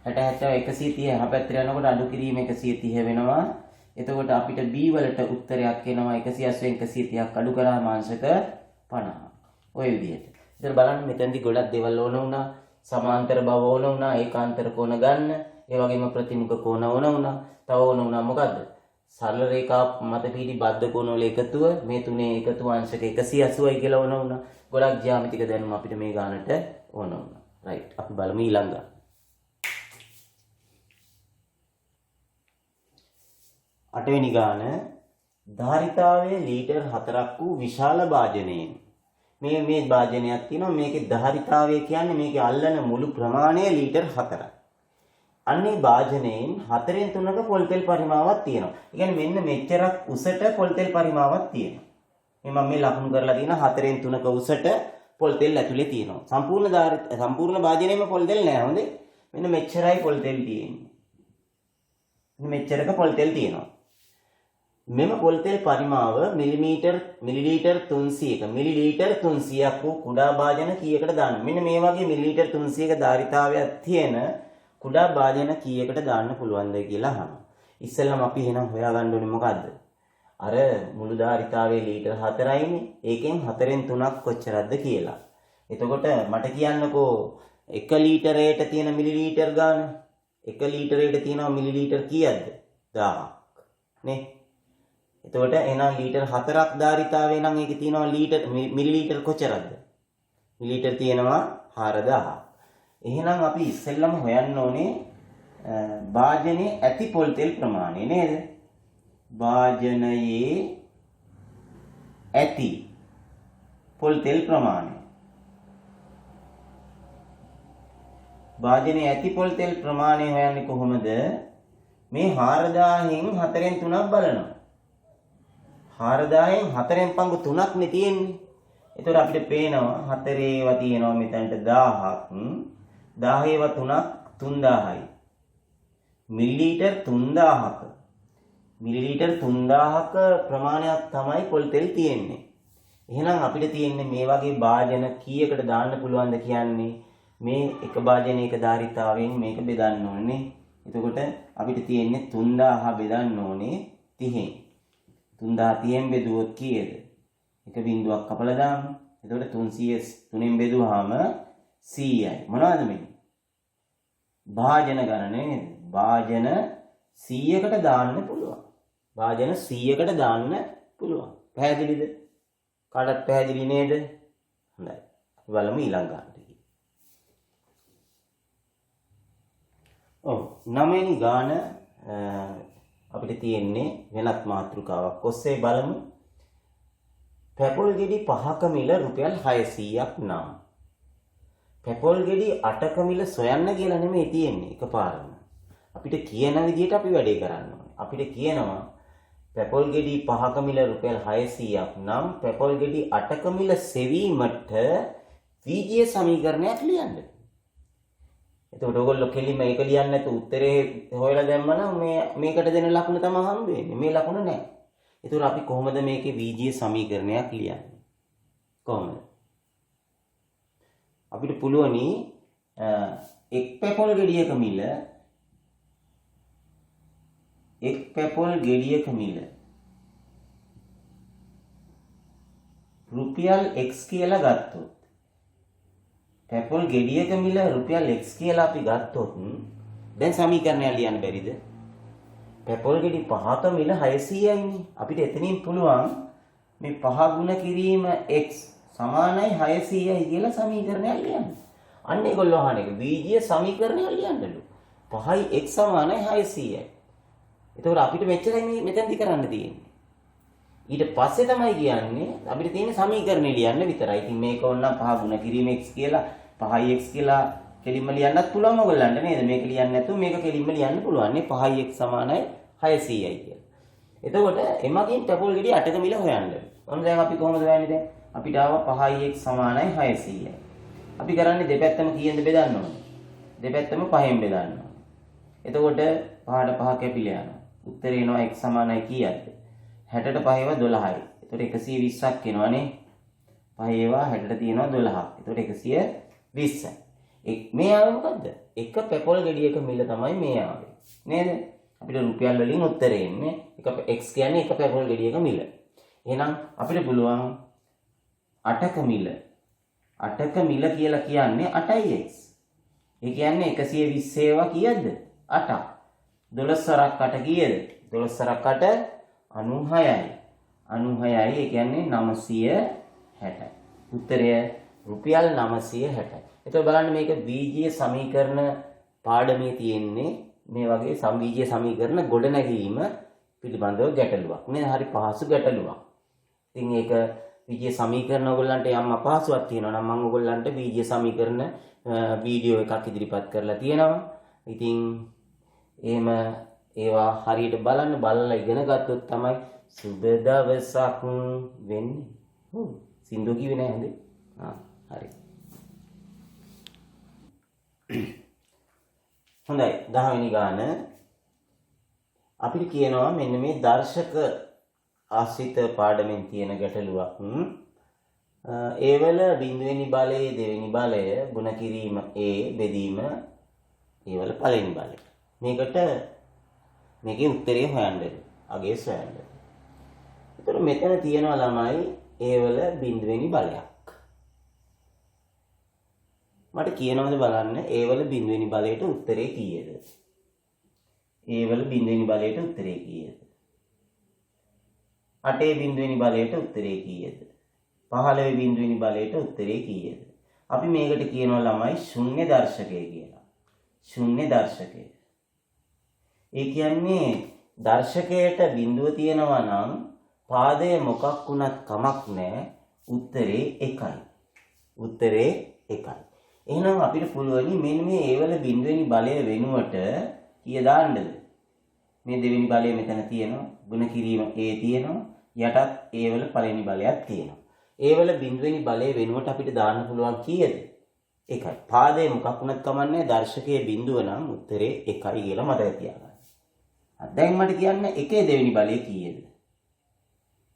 60 130 එහා පැත්තට යනකොට අඩු කිරීම 130 වෙනවා. එතකොට අපිට B වලට උත්තරයක් එනවා 180ෙන් 130ක් අඩු කරාම අංශක 50. ඔය විදිහට. ඉතින් බලන්න මෙතනදී ගොඩක් දේවල් ඕන වුණා. සමාන්තර බව ඕන වුණා, ඒකාන්තර කෝණ ගන්න. ඒ වගේම ප්‍රතිමුඛ කෝණ ඕන වුණා. තව ඕන වුණා මොකද්ද? සරල රේඛා මත පිහිටි බද්ධ කෝණ වල එකතුව මේ තුනේ එකතුව අංශක 180යි කියලා ඕන වුණා. ගොඩක් ජ්‍යාමිතික දැනුම අපිට මේ ගානට ඕන වුණා. රයිට්. අපි බලමු ඊළඟ. 8 වෙනි ගාන ධාරිතාවයේ ලීටර් 4ක් වූ විශාල භාජනයෙන් මේ භාජනයක් තියෙනවා. මේකේ ධාරිතාවය කියන්නේ මේකේ අල්ලන මුළු ප්‍රමාණය ලීටර් 4යි. අන්නේ භාජනයෙන් 4න් 3ක පොල් තෙල් පරිමාවක් තියෙනවා. ඒ කියන්නේ මෙන්න මෙච්චරක් උසට පොල් තෙල් පරිමාවක් තියෙනවා. මේ මම මේ ලකුණු කරලා තියෙන 4න් 3ක උසට පොල් තෙල් ඇතුලේ තියෙනවා. සම්පූර්ණ භාජනයේම පොල් තෙල් නෑ. හොඳේ. මෙන්න මෙච්චරයි පොල් තෙල් තියෙන්නේ. මෙච්චරක පොල් තෙල් තියෙනවා. මෙම පොල් තෙල් පරිමාව මිලිලීටර් 300ක් වූ කුඩා භාජන කීයකට දාන්න. මෙන්න මේ වගේ මිලිලීටර් 300ක ධාරිතාවයක් තියෙන කුඩා භාජන කීයකට දාන්න පුළුවන්ද කියලා අහනවා. ඉස්සෙල්ලාම අපි එහෙනම් හොයාගන්න ඕනේ මොකද්ද? අර මුළු ධාරිතාවයේ ලීටර් 4යිනේ. ඒකෙන් 4න් 3ක් කොච්චරද කියලා. එතකොට මට කියන්නකෝ 1 ලීටරයට තියෙන මිලිලීටර් ගාන. 1 ලීටරයට තියෙනවා මිලිලීටර් කීයක්ද? 1000ක්. නේ? එතකොට එහෙනම් ලීටර් 4ක් ධාරිතාවේ නම් ඒකේ තියෙනවා මිලිලීටර් කොච්චරද? මිලිලීටර් තියෙනවා 4000ක්. එහෙනම් අපි ඉස්සෙල්ලම හොයන්න ඕනේ භාජනයේ ඇති පොල් තෙල් ප්‍රමාණය නේද? භාජනයේ ඇති පොල් තෙල් ප්‍රමාණය. භාජනයේ ඇති පොල් තෙල් ප්‍රමාණය හොයන්නේ කොහොමද? මේ 4000න් 4න් 3ක් බලනවා. 4000න් 4න් පංගු 3ක් නේ තියෙන්නේ. ඒතකොට අපිට පේනවා 4 ඒවා තියෙනවා මෙතනට 1000ක්. 10 ඒවා 3ක් 3000යි. මිලිලීටර් 3000ක. මිලිලීටර් 3000ක ප්‍රමාණයක් තමයි පොල් තෙල් තියෙන්නේ. එහෙනම් අපිට තියෙන්නේ මේ වගේ භාජන කීයකට දාන්න පුළුවන්ද කියන්නේ මේ එක භාජනයක ධාරිතාවයෙන් මේක බෙදන්න ඕනේ. එතකොට අපිට තියෙන්නේ 3000 බෙදන්න ඕනේ 30න්. 3000 බෙදුවොත් කීයද? එක බිංදුවක් කපලා දාමු. එතකොට 300 3න් බෙදුවාම 100යි. මොනවද මේ? භාජන ගණන නේද? භාජන 100කට දාන්න පුළුවන්. භාජන 100කට දාන්න පුළුවන්. පැහැදිලිද? කාටත් පැහැදිලි නේද? හොඳයි. බලමු ඊළඟ ගානට. ඔව් 9 වෙනි ගාන අපිට තියෙන්නේ වෙනත් මාතෘකාවක් ඔස්සේ බලමු. පැපොල් ගෙඩි 5ක මිල රුපියල් 600ක් නම් පැපොල් ගෙඩි 8ක මිල සොයන්න කියලා නෙමෙයි තියෙන්නේ එකපාරම. අපිට කියන විදිහට අපි වැඩේ කරන්න ඕනේ. අපිට කියනවා පැපොල් ගෙඩි 5ක මිල රුපියල් 600ක් නම් පැපොල් ගෙඩි 8ක මිල සෙවීමට වීජීය සමීකරණයක් ලියන්න. එතකොට ඔයගොල්ලෝ කෙලින්ම ඒක ලියන්නේ නැතු උත්තරේ හොයලා දැම්මනම් මේකට දෙන ලකුණ තමයි හම්බ වෙන්නේ. මේ ලකුණ නැහැ. ඒතර අපි කොහොමද මේකේ බීජීය සමීකරණයක් ලියන්නේ? කොහොමද? අපිට පුළුවනි එක් පැපොල් ගෙඩියක මිල රුපියල් x කියලා ගත්තොත් පැපොල් ගෙඩියක මිල රුපියල් x කියලා අපි ගත්තොත් දැන් සමීකරණයක් ලියන්න බැරිද? පැපොල් ගෙඩි පහක මිල 600යි නේ. අපිට එතනින් පුළුවන් මේ පහ ගුණ කිරීම x සමානයි 600යි කියලා සමීකරණයක් ලියන්න. අන්න ඒගොල්ලෝ අහන එක බීජීය සමීකරණයක් ලියන්නලු. 5යි x සමානයි 600යි. එතකොට අපිට මෙච්චරයි මෙතනදි කරන්න තියෙන්නේ. ඊට පස්සේ තමයි කියන්නේ අපිට තියෙන සමීකරණය ලියන්න විතරයි. ඉතින් මේක ඕනනම් 5 ගුණ කිරීම x කියලා 5යි x කියලා කෙලින්ම ලියන්නත් පුළුවන් ඔයගොල්ලන්ට නේද? මේක ලියන්න නැතුව මේක කෙලින්ම ලියන්න පුළුවන් නේ 5යි x සමානයි 600යි කියලා. එතකොට එමගින් පැපොල් ගෙඩි 8ක මිල හොයන්න. ඔන්න දැන් අපි කොහොමද හොයන්නේ දැන්? අපිට ආව 5යි x සමානයි 600යි. අපි කරන්නේ දෙපැත්තම කීයෙන්ද බෙදන්න ඕනේ? දෙපැත්තම 5ෙන් බෙදන්න ඕනේ. එතකොට 5ට 5 කැපිලා යනවා. උත්තරේ එනවා x සමානයි කීයද? 60ට 5ව 12යි. එතකොට 120ක් එනවනේ. 5 60ට තියෙනවා 12ක්. එතකොට 120යි. මේ ආවේ මොකද්ද? එක පැපොල් ගෙඩියක මිල තමයි මේ ආවේ. නේද? අපිට රුපියල් වලින් උත්තරේ එන්නේ එක x කියන්නේ එක පැපොල් ගෙඩියක මිල. එහෙනම් අපිට පුළුවන් 8ක මිල කියලා කියන්නේ 8යි x. ඒ කියන්නේ 120 ඒවා කීයද? 8ක්. 12 සරක් 8 කීයද? 12 සරක් 8 96යි. 96යි ඒ කියන්නේ 960. උත්තරය රුපියල් 960යි. එතකොට බලන්න මේක බීජීය සමීකරණ පාඩමේ තියෙන්නේ මේ වගේ සම්බීජීය සමීකරණ ගොඩනැගීම පිළිබඳව ගැටලුවක්. නේ හරි පහසු ගැටලුවක්. ඉතින් ඒක බීජීය සමීකරණ ඔයගොල්ලන්ට යම් අපහසුයක් තියෙනවා නම් මම ඔයගොල්ලන්ට බීජීය සමීකරණ වීඩියෝ එකක් ඉදිරිපත් කරලා තියෙනවා. ඉතින් එහෙම ඒවා හරියට බලලා ඉගෙන ගත්තොත් තමයි සුබ දවසක් වෙන්නේ. සින්දු කිව්වේ නෑ හොඳේ. හරි. හොඳයි 10 වෙනි ගාන අපිට කියනවා මෙන්න මේ දර්ශක ආශ්‍රිත පාඩමෙන් තියෙන ගැටලුවක්. ඒවල බිඳුවෙනි බලයේ දෙවෙනි බලය ගුණ කිරීම a බෙදීම ඒවල පළවෙනි බලය. මේකේ උත්තරය හොයන්න. අගේ සොයන්න. ඒතර මෙතන තියෙනවා ළමයි ඒවල බිඳුවෙනි බලයක්. මට කියනවද බලන්න ඒවල බිඳුවෙනි බලයට උත්තරේ කීයද? ඒවල බිඳුවෙනි බලයට උත්තරේ කීයද? 8 බිඳුවෙනි බලයට උත්තරේ කීයද? 15 බිඳුවෙනි බලයට උත්තරේ කීයද? අපි මේකට කියනවා ළමයි ශුන්‍ය දර්ශකය කියලා. ශුන්‍ය දර්ශකය. ඒ කියන්නේ දර්ශකයට බිඳුව තියෙනවා නම් පාදය මොකක් වුණත් කමක් නැහැ. උත්තරේ 1යි. උත්තරේ 1යි. එහෙනම් අපිට පුළුවනි මෙන්න මේ ඒවල බිඳුවෙනි බලය වෙනුවට කීය දාන්නද? මේ දෙවෙනි බලය මෙතන තියෙනවා. ගුණ කිරීම a තියෙනවා. යටත් ඒවල පළවෙනි බලයක් තියෙනවා. ඒවල බිඳුවෙනි බලය වෙනුවට අපිට දාන්න පුළුවන් කීයද? 1යි. පාදේ මොකක් වුණත් කමන්නේ දර්ශකයේ බිඳුව නම් උත්තරේ 1යි කියලා මතක තියාගන්න. දැන් මට කියන්න එකේ දෙවෙනි බලය කීයද?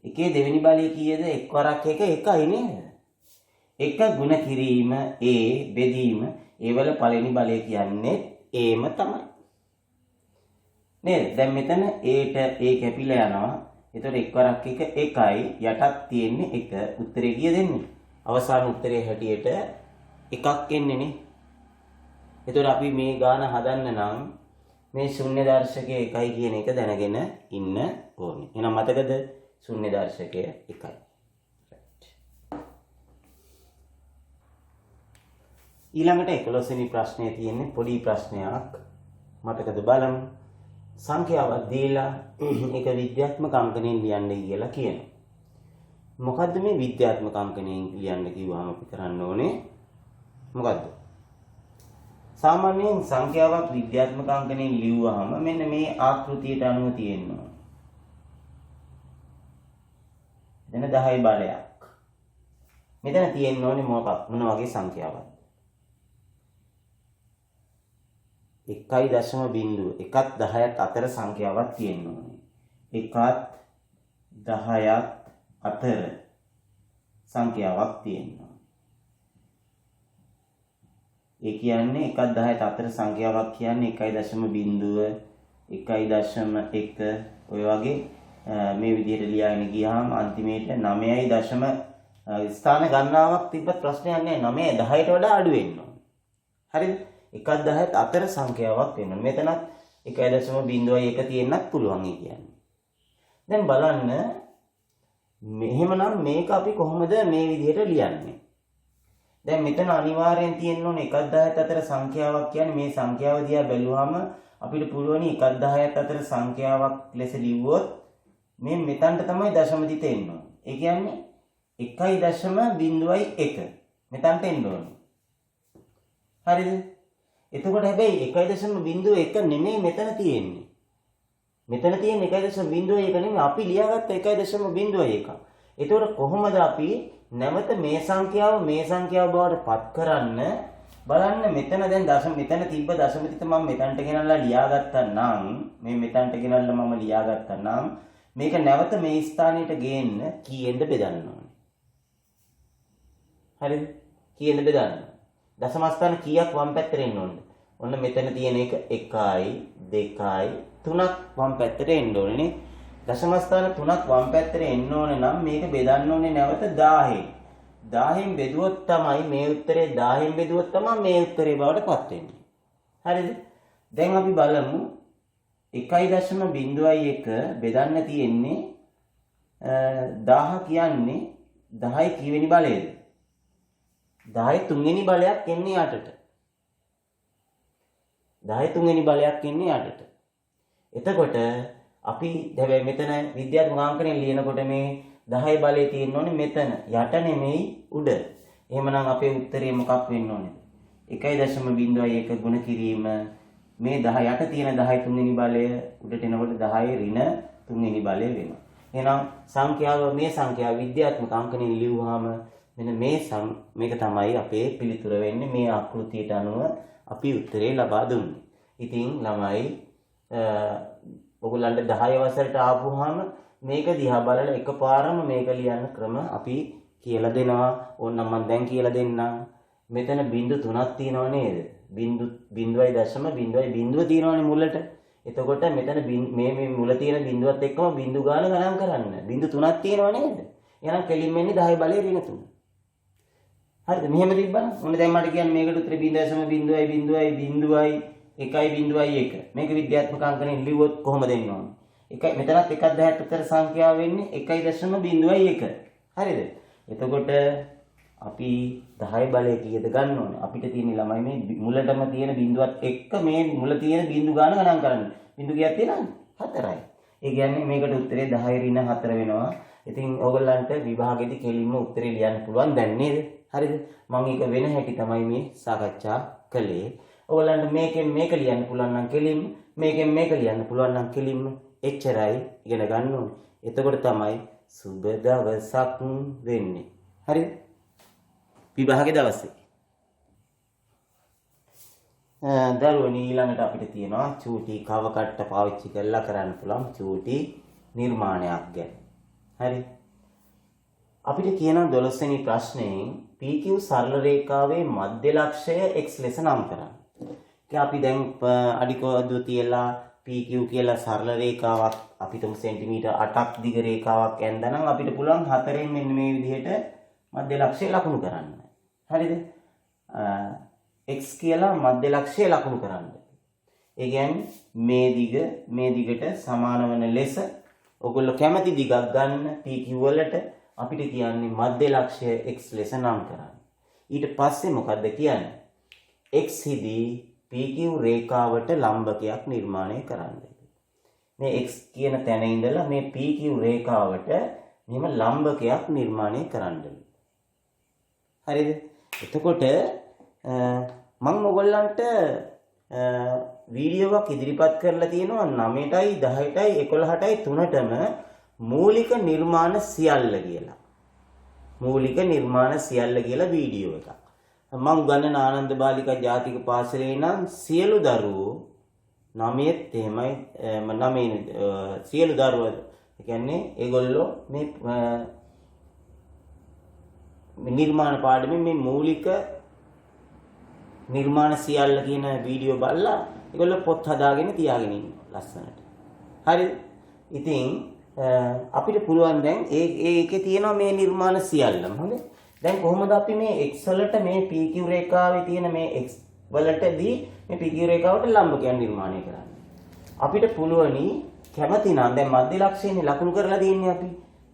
එකේ දෙවෙනි බලය කීයද? එක් වරක් එක 1යි නේද? එක ගුණ කිරීම a බෙදීම ඒවල පළවෙනි බලය කියන්නේ aම තමයි. නේද? දැන් මෙතන a ට a කැපිලා යනවා. එතකොට එක් වරක් එක 1යි යටත් තියෙන්නේ 1. උත්තරේ කීයද එන්නේ? අවසාන උත්තරේ හැටියට එකක් එන්නේ නේ. එතකොට අපි මේ ගාන හදන්න නම් මේ ශුන්‍ය දර්ශකය 1යි කියන එක දැනගෙන ඉන්න ඕනේ. එහෙනම් මතකද? ශුන්‍ය දර්ශකය 1යි. ඊළඟට 11 වෙනි ප්‍රශ්නයේ තියෙන්නේ පොඩි ප්‍රශ්නයක්. මතකද බලමු. සංඛ්‍යාවක් දීලා ඒක විද්‍යාත්මක අංකණයෙන් ලියන්න කියලා කියනවා. මොකද්ද මේ විද්‍යාත්මක අංකණයෙන් ලියන්න කිව්වම අපි කරන්න ඕනේ? මොකද්ද? සාමාන්‍යයෙන් සංඛ්‍යාවක් විද්‍යාත්මක අංකණයෙන් ලියුවාම මෙන්න මේ ආකෘතියට අනුව තියෙනවා. එතන 10 බලයක්. මෙතන තියෙන්න ඕනේ මොන වගේ සංඛ්‍යාවක්ද? 1.0 එකත් 10ත් අතර සංඛ්‍යාවක් තියෙන්න ඕනේ. 1ත් 10ත් අතර සංඛ්‍යාවක් තියෙනවා. ඒ කියන්නේ 1ත් 10ත් අතර සංඛ්‍යාවක් කියන්නේ 1.0 1.1 ඔය වගේ මේ විදිහට ලියාගෙන ගියාම අන්තිමේට 9යි දශම ස්ථාන ගණනාවක් තිබ්බත් ප්‍රශ්නයක් නැහැ. 9 10ට වඩා අඩු වෙන්න ඕනේ. හරිද? 1ත් 10ත් අතර සංඛ්‍යාවක් වෙන්න ඕනේ. මෙතනත් 1.01 තියෙන්නත් පුළුවන් ඒ කියන්නේ. දැන් බලන්න මෙහෙමනම් මේක අපි කොහොමද මේ විදිහට ලියන්නේ? දැන් මෙතන අනිවාර්යෙන් තියෙන්න ඕනේ 1ත් 10ත් අතර සංඛ්‍යාවක් කියන්නේ මේ සංඛ්‍යාව දිහා බැලුවාම අපිට පුළුවන් 1ත් 10ත් අතර සංඛ්‍යාවක් ලෙස ලිව්වොත් මේ මෙතනට තමයි දශම තිත එන්න ඕනේ. ඒ කියන්නේ 1.01 මෙතනට එන්න ඕනේ. හරිද? එතකොට හැබැයි 1.01 නෙමෙයි මෙතන තියෙන්නේ. මෙතන තියෙන 1.01 නෙමෙයි අපි ලියාගත්ත 1.01. එතකොට කොහොමද අපි නැවත මේ සංඛ්‍යාව බවට පත් කරන්න බලන්න මෙතන දැන් මෙතන තිබ්බ දශම තිත මම මෙතනට ගෙනල්ලා ලියාගත්තා නම් මේ මෙතනට ගෙනල්ලා මම ලියාගත්තා නම් මේක නැවත මේ ස්ථානයට ගේන්න කීයෙන්ද බෙදන්න ඕනේ? හරිද? කීයෙන්ද බෙදන්න? දශම ස්ථාන කීයක් වම් පැත්තට එන්න ඕනද? ඔන්න මෙතන තියෙන එක 1යි 2යි 3ක් වම් පැත්තට එන්න ඕනේ නේ. දශම ස්ථාන 3ක් වම් පැත්තට එන්න ඕනේ නම් මේක බෙදන්න ඕනේ නැවත 1000න්. 1000න් බෙදුවොත් තමයි මේ උත්තරේ 1000න් බෙදුවොත් තමයි මේ උත්තරේ බවට පත් වෙන්නේ. හරිද? දැන් අපි බලමු 1.01 බෙදන්න තියෙන්නේ 1000 කියන්නේ 10 කීවෙනි බලයේද? 10 තුන්වෙනි බලයක් එන්නේ යටට. 10 තුන්වෙනි බලයක් එන්නේ යටට. එතකොට අපි හැබැයි මෙතන විද්‍යාත්මක අංකණය ලියනකොට මේ 10 බලය තියෙන්න ඕනේ මෙතන යට නෙමෙයි උඩ. එහෙමනම් අපේ උත්තරේ මොකක් වෙන්න ඕනේද? 1.01 ගුණ කිරීම මේ 10 යට තියෙන 10 තුන්වෙනි බලය උඩට එනකොට 10 ඍණ තුන්වෙනි බලය වෙනවා. එහෙනම් මේ සංඛ්‍යාව විද්‍යාත්මක අංකණය ලියුවාම මෙන්න මේක තමයි අපේ පිළිතුර වෙන්නේ. මේ ආකෘතියට අනුව අපි උත්තරේ ලබා දුන්නේ. ඉතින් ළමයි ඔයගොල්ලන්ට 10 වසරට ආපුවාම මේක දිහා බලලා එකපාරම මේක ලියන්න ක්‍රම අපි කියලා දෙනවා. ඕනනම් මම දැන් කියලා දෙන්නම්. මෙතන බිංදු 3ක් තියෙනව නේද? බිංදුවයි දශම බිංදුවයි බිංදුව තියෙනවනේ මුලට. එතකොට මෙතන මේ මුල තියෙන බිංදුවත් එක්කම බිංදු ගාන ගණන් කරන්න. බිංදු 3ක් තියෙනව නේද? එහෙනම් කෙලින්ම එන්නේ 10 බලයේ ඍණ 3. හරිද? මෙහෙම තිබ්බනම් මොන දැන් මට කියන්නේ මේකට උත්තරේ 0.0.1 මේක විද්‍යාත්මක අංකණයෙන් ලිව්වොත් කොහොමද එන්න ඕනේ? මෙතනත් 1ත් 10ත් අතර සංඛ්‍යාව වෙන්නේ 1.01. හරිද? එතකොට අපි 10 බලය කීයද ගන්න ඕනේ? අපිට තියෙන ළමයි මේ මුලටම තියෙන බිංදුවත් එක්ක මේ මුල තියෙන බිංදු ගාන ගණන් කරන්න. බිංදු කීයක් තියෙනවද? 4යි. ඒ කියන්නේ මේකට උත්තරේ 10 ඍණ 4 වෙනවා. ඉතින් ඕගොල්ලන්ට විභාගෙදී කෙලින්ම උත්තරේ ලියන්න පුළුවන් දැන් නේද? හරිද? මම ඒක වෙන හැටි තමයි මේ සාකච්ඡා කළේ. ඕගොල්ලන්ට මේක ලියන්න පුළුවන් නම් කෙලින්ම මේක ලියන්න පුළුවන් නම් කෙලින්ම එච්චරයි ඉගෙන ගන්න ඕනේ. එතකොට තමයි සුබ දවසක් වෙන්නේ. හරිද? විභාගේ දවසේ. දරුවනි ඊළඟට අපිට තියෙනවා චූටි කව කට්ට පාවිච්චි කරලා කරන්න පුළුවන් චූටි නිර්මාණයක් ගැන. හරි? අපිට කියනවා 12 වෙනි ප්‍රශ්නයෙන් PQ සරල රේඛාවේ මධ්‍ය ලක්ෂය x ලෙස නම් කරන්න. අපි දැන් අඩිකෝදුව තියලා PQ කියලා සරල රේඛාවක් අපිට සෙන්ටිමීටර් 8ක් දිග රේඛාවක් ඇඳනනම් අපිට පුළුවන් 4න් මෙන්න මේ විදිහට මධ්‍ය ලක්ෂය ලකුණු කරන්න. හරිද? x කියලා මධ්‍ය ලක්ෂය ලකුණු කරන්න. ඒ කියන්නේ මේ දිගට සමාන වන ලෙස ඔයගොල්ලෝ කැමති දිගක් ගන්න PQ වලට අපිට කියන්නේ මධ්‍ය ලක්ෂය x ලෙස නම් කරන්න. ඊට පස්සේ මොකද්ද කියන්නේ? x හිදී PQ රේඛාවට ලම්බකයක් නිර්මාණය කරන්න. මේ x කියන තැන ඉඳලා මේ PQ රේඛාවට මෙහෙම ලම්බකයක් නිර්මාණය කරන්න. හරිද? එතකොට මම ඔයගොල්ලන්ට වීඩියෝවක් ඉදිරිපත් කරලා තියෙනවා 9ටයි 10ටයි 11ටයි 3ටම මූලික නිර්මාණ සියල්ල කියලා. මූලික නිර්මාණ සියල්ල කියලා වීඩියෝ එකක්. මම උගන්වන ආනන්ද බාලිකා ජාතික පාසලේ නම් සියලු දරුවෝ 9ත් එහෙමයි 9 සියලු දරුවෝ කියන්නේ ඒගොල්ලෝ මේ නිර්මාණ පාඩමේ මේ මූලික නිර්මාණ සියල්ල කියන වීඩියෝ බලලා ඒගොල්ලෝ පොත් හදාගෙන තියාගෙන ඉන්නවා ලස්සනට. හරිද? ඉතින් අපිට පුළුවන් දැන් ඒකේ තියෙනවා මේ නිර්මාණ සියල්ලම. හොඳයි. දැන් කොහොමද අපි මේ x වලට මේ pq රේඛාවේ තියෙන මේ x වලටදී මේ pq රේඛාවට ලම්බකයන් නිර්මාණය කරන්නේ? අපිට පුළුවනි කැමති නම් දැන් මධ්‍ය ලක්ෂණේ ලකුණු කරලා තියෙන්නේ අපි.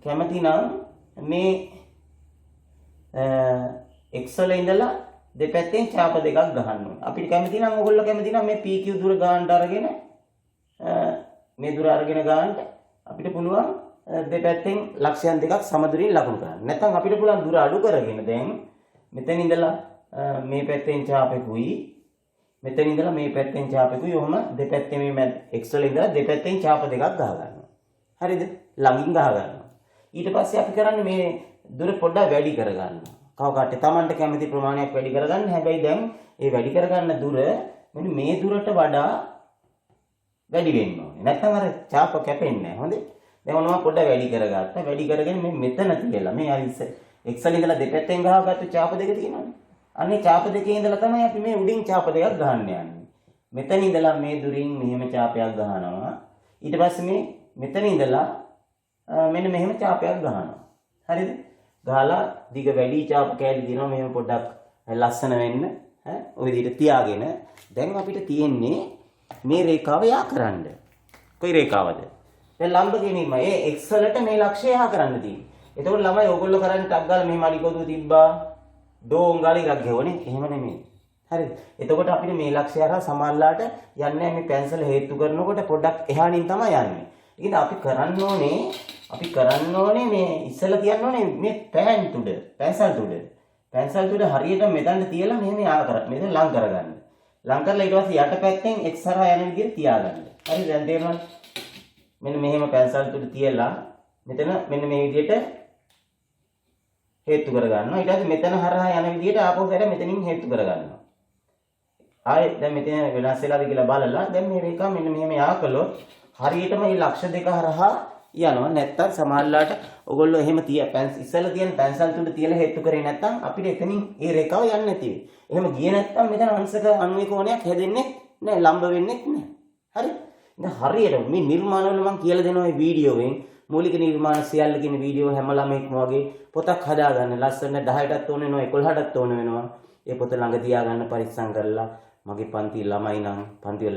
කැමති නම් මේ x වල ඉඳලා දෙපැත්තෙන් ඡාප දෙකක් ගහන්න ඕනේ. අපිට කැමති නම් ඔයගොල්ලෝ කැමති නම් මේ pq දුර ගන්නට අරගෙන මේ දුර අරගෙන ගන්නට අපිට පුළුවන් දෙපැත්තෙන් ලක්ෂයන් දෙකක් සමදුරින් ලකුණු කරන්න. නැත්නම් අපිට පුළුවන් දුර අඩු කරගෙන දැන් මෙතන ඉඳලා මේ පැත්තෙන් ඡාපෙකුයි මෙතන ඉඳලා මේ පැත්තෙන් ඡාපෙකුයි ඔහම දෙපැත්තේ මේ x වල ඉඳලා දෙපැත්තෙන් ඡාප දෙකක් ගහ ගන්නවා. හරිද? ළඟින් ගහ ගන්නවා. ඊට පස්සේ අපි කරන්නේ මේ දුර පොඩ්ඩක් වැඩි කර ගන්නවා. කවකට Tamanට කැමති ප්‍රමාණයක් වැඩි කරගන්න. හැබැයි දැන් මේ වැඩි කරගන්න දුර මෙන්න මේ දුරට වඩා වැඩි වෙන්න ඕනේ. නැත්නම් අර ඡාප කැපෙන්නේ නැහැ. හොඳේ. දැන් ඔන්න මම පොඩ්ඩක් වැඩි කරගත්තා. වැඩි කරගෙන මේ මෙතන තියලා මේ අර x වල ඉඳලා දෙපැත්තෙන් ගහගත්තු ඡාප දෙක තියෙනවනේ. අනේ ඡාප දෙකේ ඉඳලා තමයි අපි මේ උඩින් ඡාප දෙකක් ගහන්න යන්නේ. මෙතන ඉඳලා මේ දුරින් මෙහෙම ඡාපයක් ගහනවා. ඊට පස්සේ මේ මෙතන ඉඳලා මෙන්න මෙහෙම ඡාපයක් ගහනවා. හරිද? ගහලා දිග වැඩි ඡාප කෑලි දිනවා මෙහෙම පොඩ්ඩක් ලස්සන වෙන්න ඔය විදිහට තියාගෙන දැන් අපිට තියෙන්නේ මේ රේඛාව යා කරන්න. කොයි රේඛාවද? දැන් ලම්බ ගෙනීම. ඒ x වලට මේ ලක්ෂය යා කරන්න තියෙන්නේ. එතකොට ළමයි ඕගොල්ලෝ කරන්නේ ටක් ගාලා මෙහෙම අඩිකොදුව තිබ්බා. ඩෝන් ගාලා එකක් ගෙවනේ. එහෙම නෙමෙයි. හරිද? එතකොට අපිට මේ ලක්ෂය හරහා සමාල්ලාට යන්නේ මේ පැන්සල හේතු කරනකොට පොඩ්ඩක් එහානින් තමයි යන්නේ. ඉතින් අපි කරන්න ඕනේ මේ ඉස්සලා තියන්න ඕනේ මේ පැන්සල් තුඩ හරියට මෙතන තියලා මෙහෙම යා කරා. මෙතන ලං කරගන්න. ලං කරලා ඊට පස්සේ යට පැත්තෙන් x හරහා යන විදිහට තියාගන්න. හරි දැන් තේරුණාද? මෙන්න මෙහෙම පැන්සල් තුඩ තියලා මෙතන මෙන්න මේ විදිහට හේතු කරගන්නවා. ඊට පස්සේ මෙතන හරහා යන විදිහට ආපහු හැර මෙතනින් හේතු කරගන්නවා. ආයෙත් දැන් මෙතන වෙනස් වෙලාද කියලා බලලා දැන් මේ රේඛාව මෙන්න මෙහෙම යා කළොත් හරියටම මේ ලක්ෂ දෙක හරහා යනවා. නැත්තම් සමහරලාට ඔයගොල්ලෝ එහෙම ඉස්සෙල්ලා තියෙන පැන්සල් තුඩ තියලා හේතු කරේ නැත්තම් අපිට එතනින් ඒ රේඛාව යන්නේ නැති වෙයි. එහෙම ගියේ නැත්තම් මෙතන අංශක අන්වේ කෝණයක් හැදෙන්නේ නැහැ, ලම්බ වෙන්නේ නැහැ. හරි? දැන් හරියට මේ නිර්මාණ වල මම කියලා දෙනවා මේ වීඩියෝවෙන් මූලික නිර්මාණ සියල්ල කියන වීඩියෝ හැම ළමෙක්ම වගේ පොතක් හදාගන්න. ලස්සන 10ටත් ඕන වෙනවා, 11ටත් ඕන වෙනවා. ඒ පොත ළඟ තියාගන්න පරිස්සම් කරලා මගේ පන්ති වල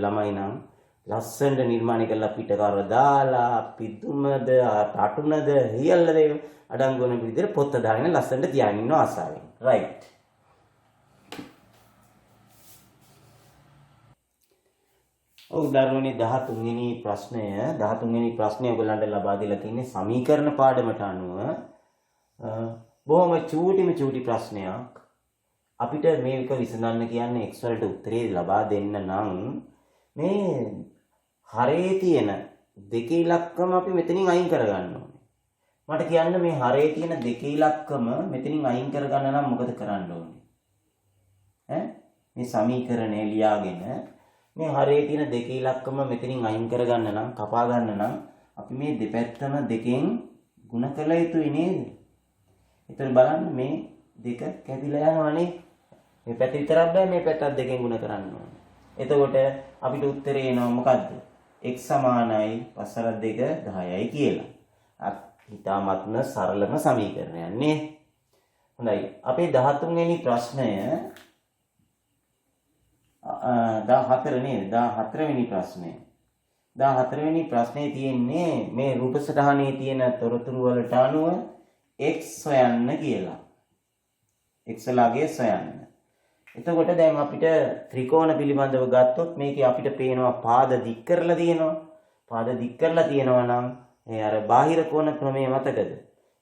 ළමයි නම් ලස්සනට නිර්මාණය කරලා පිටකාරව දාලා පිදුමද අටුනද හියල්ලද අඩංගු වෙන විදිහට පොත් දාගෙන ලස්සනට තියාගෙන ඉන්න ආසාවෙන්. රයිට්. ඔව් දරුවනේ 13 වෙනි ප්‍රශ්නය ඔයගලන්ට ලබා දීලා තියෙන්නේ සමීකරණ පාඩමට අනුව බොහොම චූටි ප්‍රශ්නයක්. අපිට මේක විසඳන්න කියන්නේ x වලට උත්තරේ ලබා දෙන්න නම් මේ හරේ තියෙන දෙකේ ඉලක්කම අපි මෙතනින් අයින් කරගන්න ඕනේ. මට කියන්න මේ හරේ තියෙන දෙකේ ඉලක්කම මෙතනින් අයින් කරගන්න නම් මොකද කරන්න ඕනේ? මේ සමීකරණය ලියාගෙන මේ හරේ තියෙන දෙකේ ඉලක්කම මෙතනින් අයින් කරගන්න නම් කපා ගන්න නම් අපි මේ දෙපැත්තම දෙකෙන් ಗುಣ කළ යුතුයි නේද? ඒතර බලන්න මේ දෙක කැපිලා යනවානේ. මේ පැත්ත විතරක් බෑ මේ පැත්තත් දෙකෙන් ಗುಣ කරන්න ඕනේ. එතකොට අපිට උත්තරේ එනවා මොකද්ද? x සමානයි 5 10යි කියලා. හිතාමත්ම සරලම සමීකරණයක් නේ. හොඳයි. අපේ 13 වෙනි ප්‍රශ්නය 14 නේද? 14 වෙනි ප්‍රශ්නය. 14 වෙනි ප්‍රශ්නේ තියෙන්නේ මේ රූප සටහනේ තියෙන තොරතුරු වලට අනුව x හොයන්න කියලා. x ලාගේ හොයන්න. එතකොට දැන් අපිට ත්‍රිකෝණ පිළිබඳව ගත්තොත් මේකේ අපිට පේනවා පාද දික් කරලා තියෙනවා. පාද දික් කරලා තියෙනවා නම් ඒ අර බාහිර කෝණ ප්‍රමේය මතකද?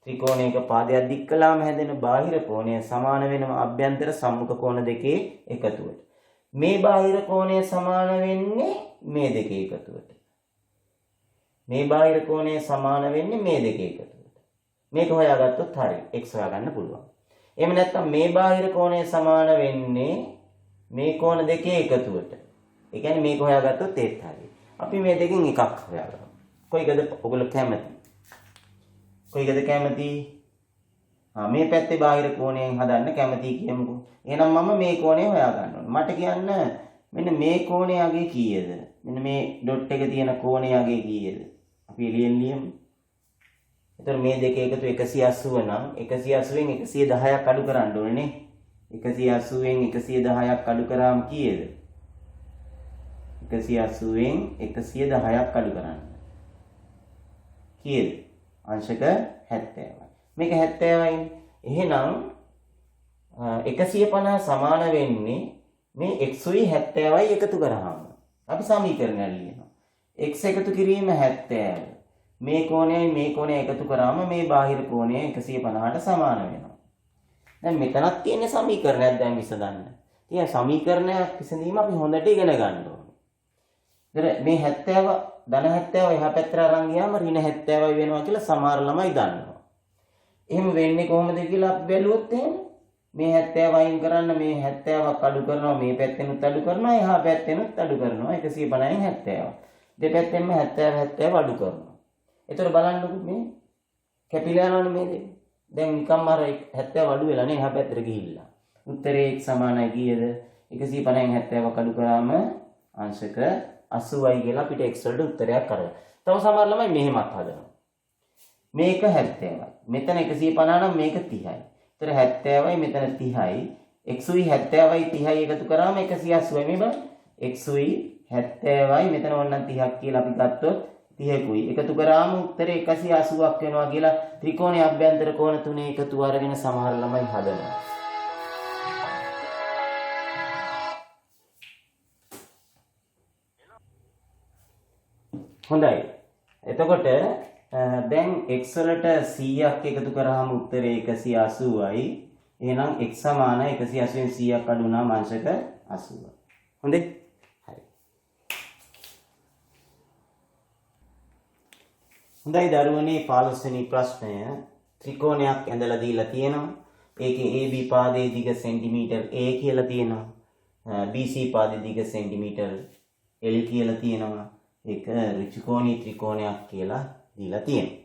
ත්‍රිකෝණයක පාදයක් දික් කළාම හැදෙන බාහිර කෝණය සමාන වෙනවා අභ්‍යන්තර සම්මුඛ කෝණ දෙකේ එකතුවට. මේ බාහිර කෝණය සමාන වෙන්නේ මේ දෙකේ එකතුවට. මේ බාහිර කෝණය සමාන වෙන්නේ මේ දෙකේ එකතුවට. මේක හොයාගත්තොත් හරි x හොයාගන්න පුළුවන්. එහෙම නැත්නම් මේ බාහිර කෝණය සමාන වෙන්නේ මේ කෝණ දෙකේ එකතුවට. ඒ කියන්නේ මේක හොයාගත්තොත් ඒත් හරියි. අපි මේ දෙකෙන් එකක් හොයාගමු. කොයිකද ඔයගොල්ලෝ කැමති? කොයිකද කැමති? මේ පැත්තේ බාහිර කෝණයෙන් හදන්න කැමති කියමුකෝ. එහෙනම් මම මේ කෝණය හොයා ගන්න ඕනේ. මට කියන්න මෙන්න මේ කෝණය අගේ කීයද? මෙන්න මේ ඩොට් එක තියෙන කෝණය අගේ කීයද? අපි එළියෙන් ලියමු. එතකොට මේ දෙක එකතු 180 නම් 180න් 110ක් අඩු කරන්න ඕනේ නේ. 180න් 110ක් අඩු කරාම කීයද? 180න් 110ක් අඩු කරන්න. කීයද? අංශක 70යි. මේක 70යි. එහෙනම් 150 සමාන වෙන්නේ මේ x උයි 70යි එකතු කරාම. අපි සමීකරණය ලියනවා. x එකතු කිරීම 70. මේ කෝණයයි මේ කෝණය එකතු කරාම මේ බාහිර කෝණය 150ට සමාන වෙනවා. දැන් මෙතනක් තියෙන සමීකරණයක් දැන් විසඳන්න. ඉතින් සමීකරණයක් විසඳීම අපි හොඳට ඉගෙන ගන්න ඕනේ. ඉතින් මේ 70 ධන 70 එහා පැත්තට අරන් ගියාම ඍණ 70යි වෙනවා කියලා සමහර ළමයි දන්නවා. එහෙම වෙන්නේ කොහොමද කියලා අපි බැලුවොත් එහෙම මේ 70 අයින් කරන්න මේ 70ක් අඩු කරනවා මේ පැත්තෙනුත් අඩු කරනවා එහා පැත්තෙනුත් අඩු කරනවා 150න් 70. දෙපැත්තෙන්ම 70 70 අඩු කරනවා. එතකොට බලන්නකො මේ කැපිලා යනවනේ මේ දෙක. දැන් නිකම්ම අර 70 අඩු වෙලා නේ එහා පැත්තට ගිහිල්ලා. උත්තරේ x සමානයි කීයද? 150න් 70ක් අඩු කරාම අංශක 80යි කියලා අපිට x වලට උත්තරයක් කරගන්න. තව සමහර ළමයි මෙහෙමත් හදනවා. මේක 70යි. මෙතන 150 නම් මේක 30යි. ඒතර 70යි මෙතන 30යි. x උයි 70යි 30යි එකතු කරාම 180යි මේ බලන්න. x උයි 70යි මෙතන ඕනනම් 30ක් කියලා අපි ගත්තොත් 30කුයි එකතු කරාම උත්තරේ 180ක් වෙනවා කියලා ත්‍රිකෝණයේ අභ්‍යන්තර කෝණ තුනේ එකතු අරගෙන සමහර ළමයි හදනවා. හොඳයි. එතකොට දැන් x වලට 100ක් එකතු කරාම උත්තරේ 180යි. එහෙනම් x සමානයි 180න් 100ක් අඩු වුණාම අංශක 80. හොඳයි. හරි. හොඳයි දරුවනේ 15 වෙනි ප්‍රශ්නය ත්‍රිකෝණයක් ඇඳලා දීලා තියෙනවා. ඒකේ AB පාදයේ දිග සෙන්ටිමීටර් A කියලා තියෙනවා. BC පාදයේ දිග සෙන්ටිමීටර් L කියලා තියෙනවා. ඒක ඍජුකෝණී ත්‍රිකෝණයක් කියලා දීලා තියෙනවා.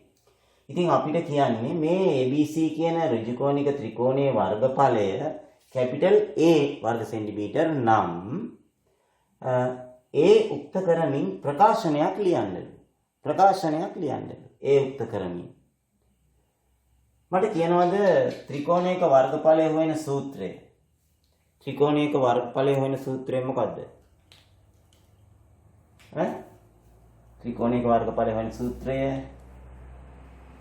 ඉතින් අපිට කියන්නේ මේ ABC කියන ඍජුකෝණික ත්‍රිකෝණයේ වර්ගඵලය කැපිටල් A වර්ග සෙන්ටිමීටර් නම් A උක්ත කරමින් ප්‍රකාශනයක් ලියන්නලු. ප්‍රකාශනයක් ලියන්නලු. A උක්ත කරමින්. මට කියනවාද ත්‍රිකෝණයක වර්ගඵලය හොයන සූත්‍රය. ත්‍රිකෝණයක වර්ගඵලය හොයන සූත්‍රය මොකද්ද? ත්‍රිකෝණයක වර්ගඵලය හොයන සූත්‍රය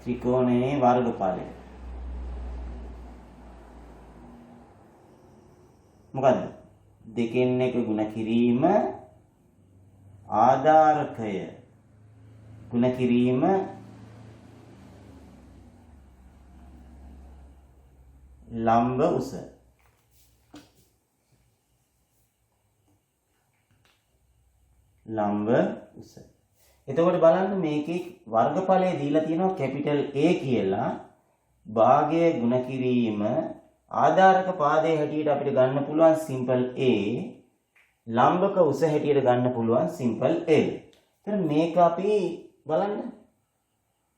ත්‍රිකෝණයේ වර්ගඵලය මොකද්ද? දෙකෙන් එක ගුණ කිරීම ආධාරකය ගුණ කිරීම ලම්බ උස. ලම්බ උස. එතකොට බලන්න මේකේ වර්ගඵලය දීලා තියෙනවා කැපිටල් A කියලා. භාගය ගුණ කිරීම ආධාරක පාදයේ හැටියට අපිට ගන්න පුළුවන් සිම්පල් A. ලම්බක උස හැටියට ගන්න පුළුවන් සිම්පල් L. එතන මේක අපි බලන්න.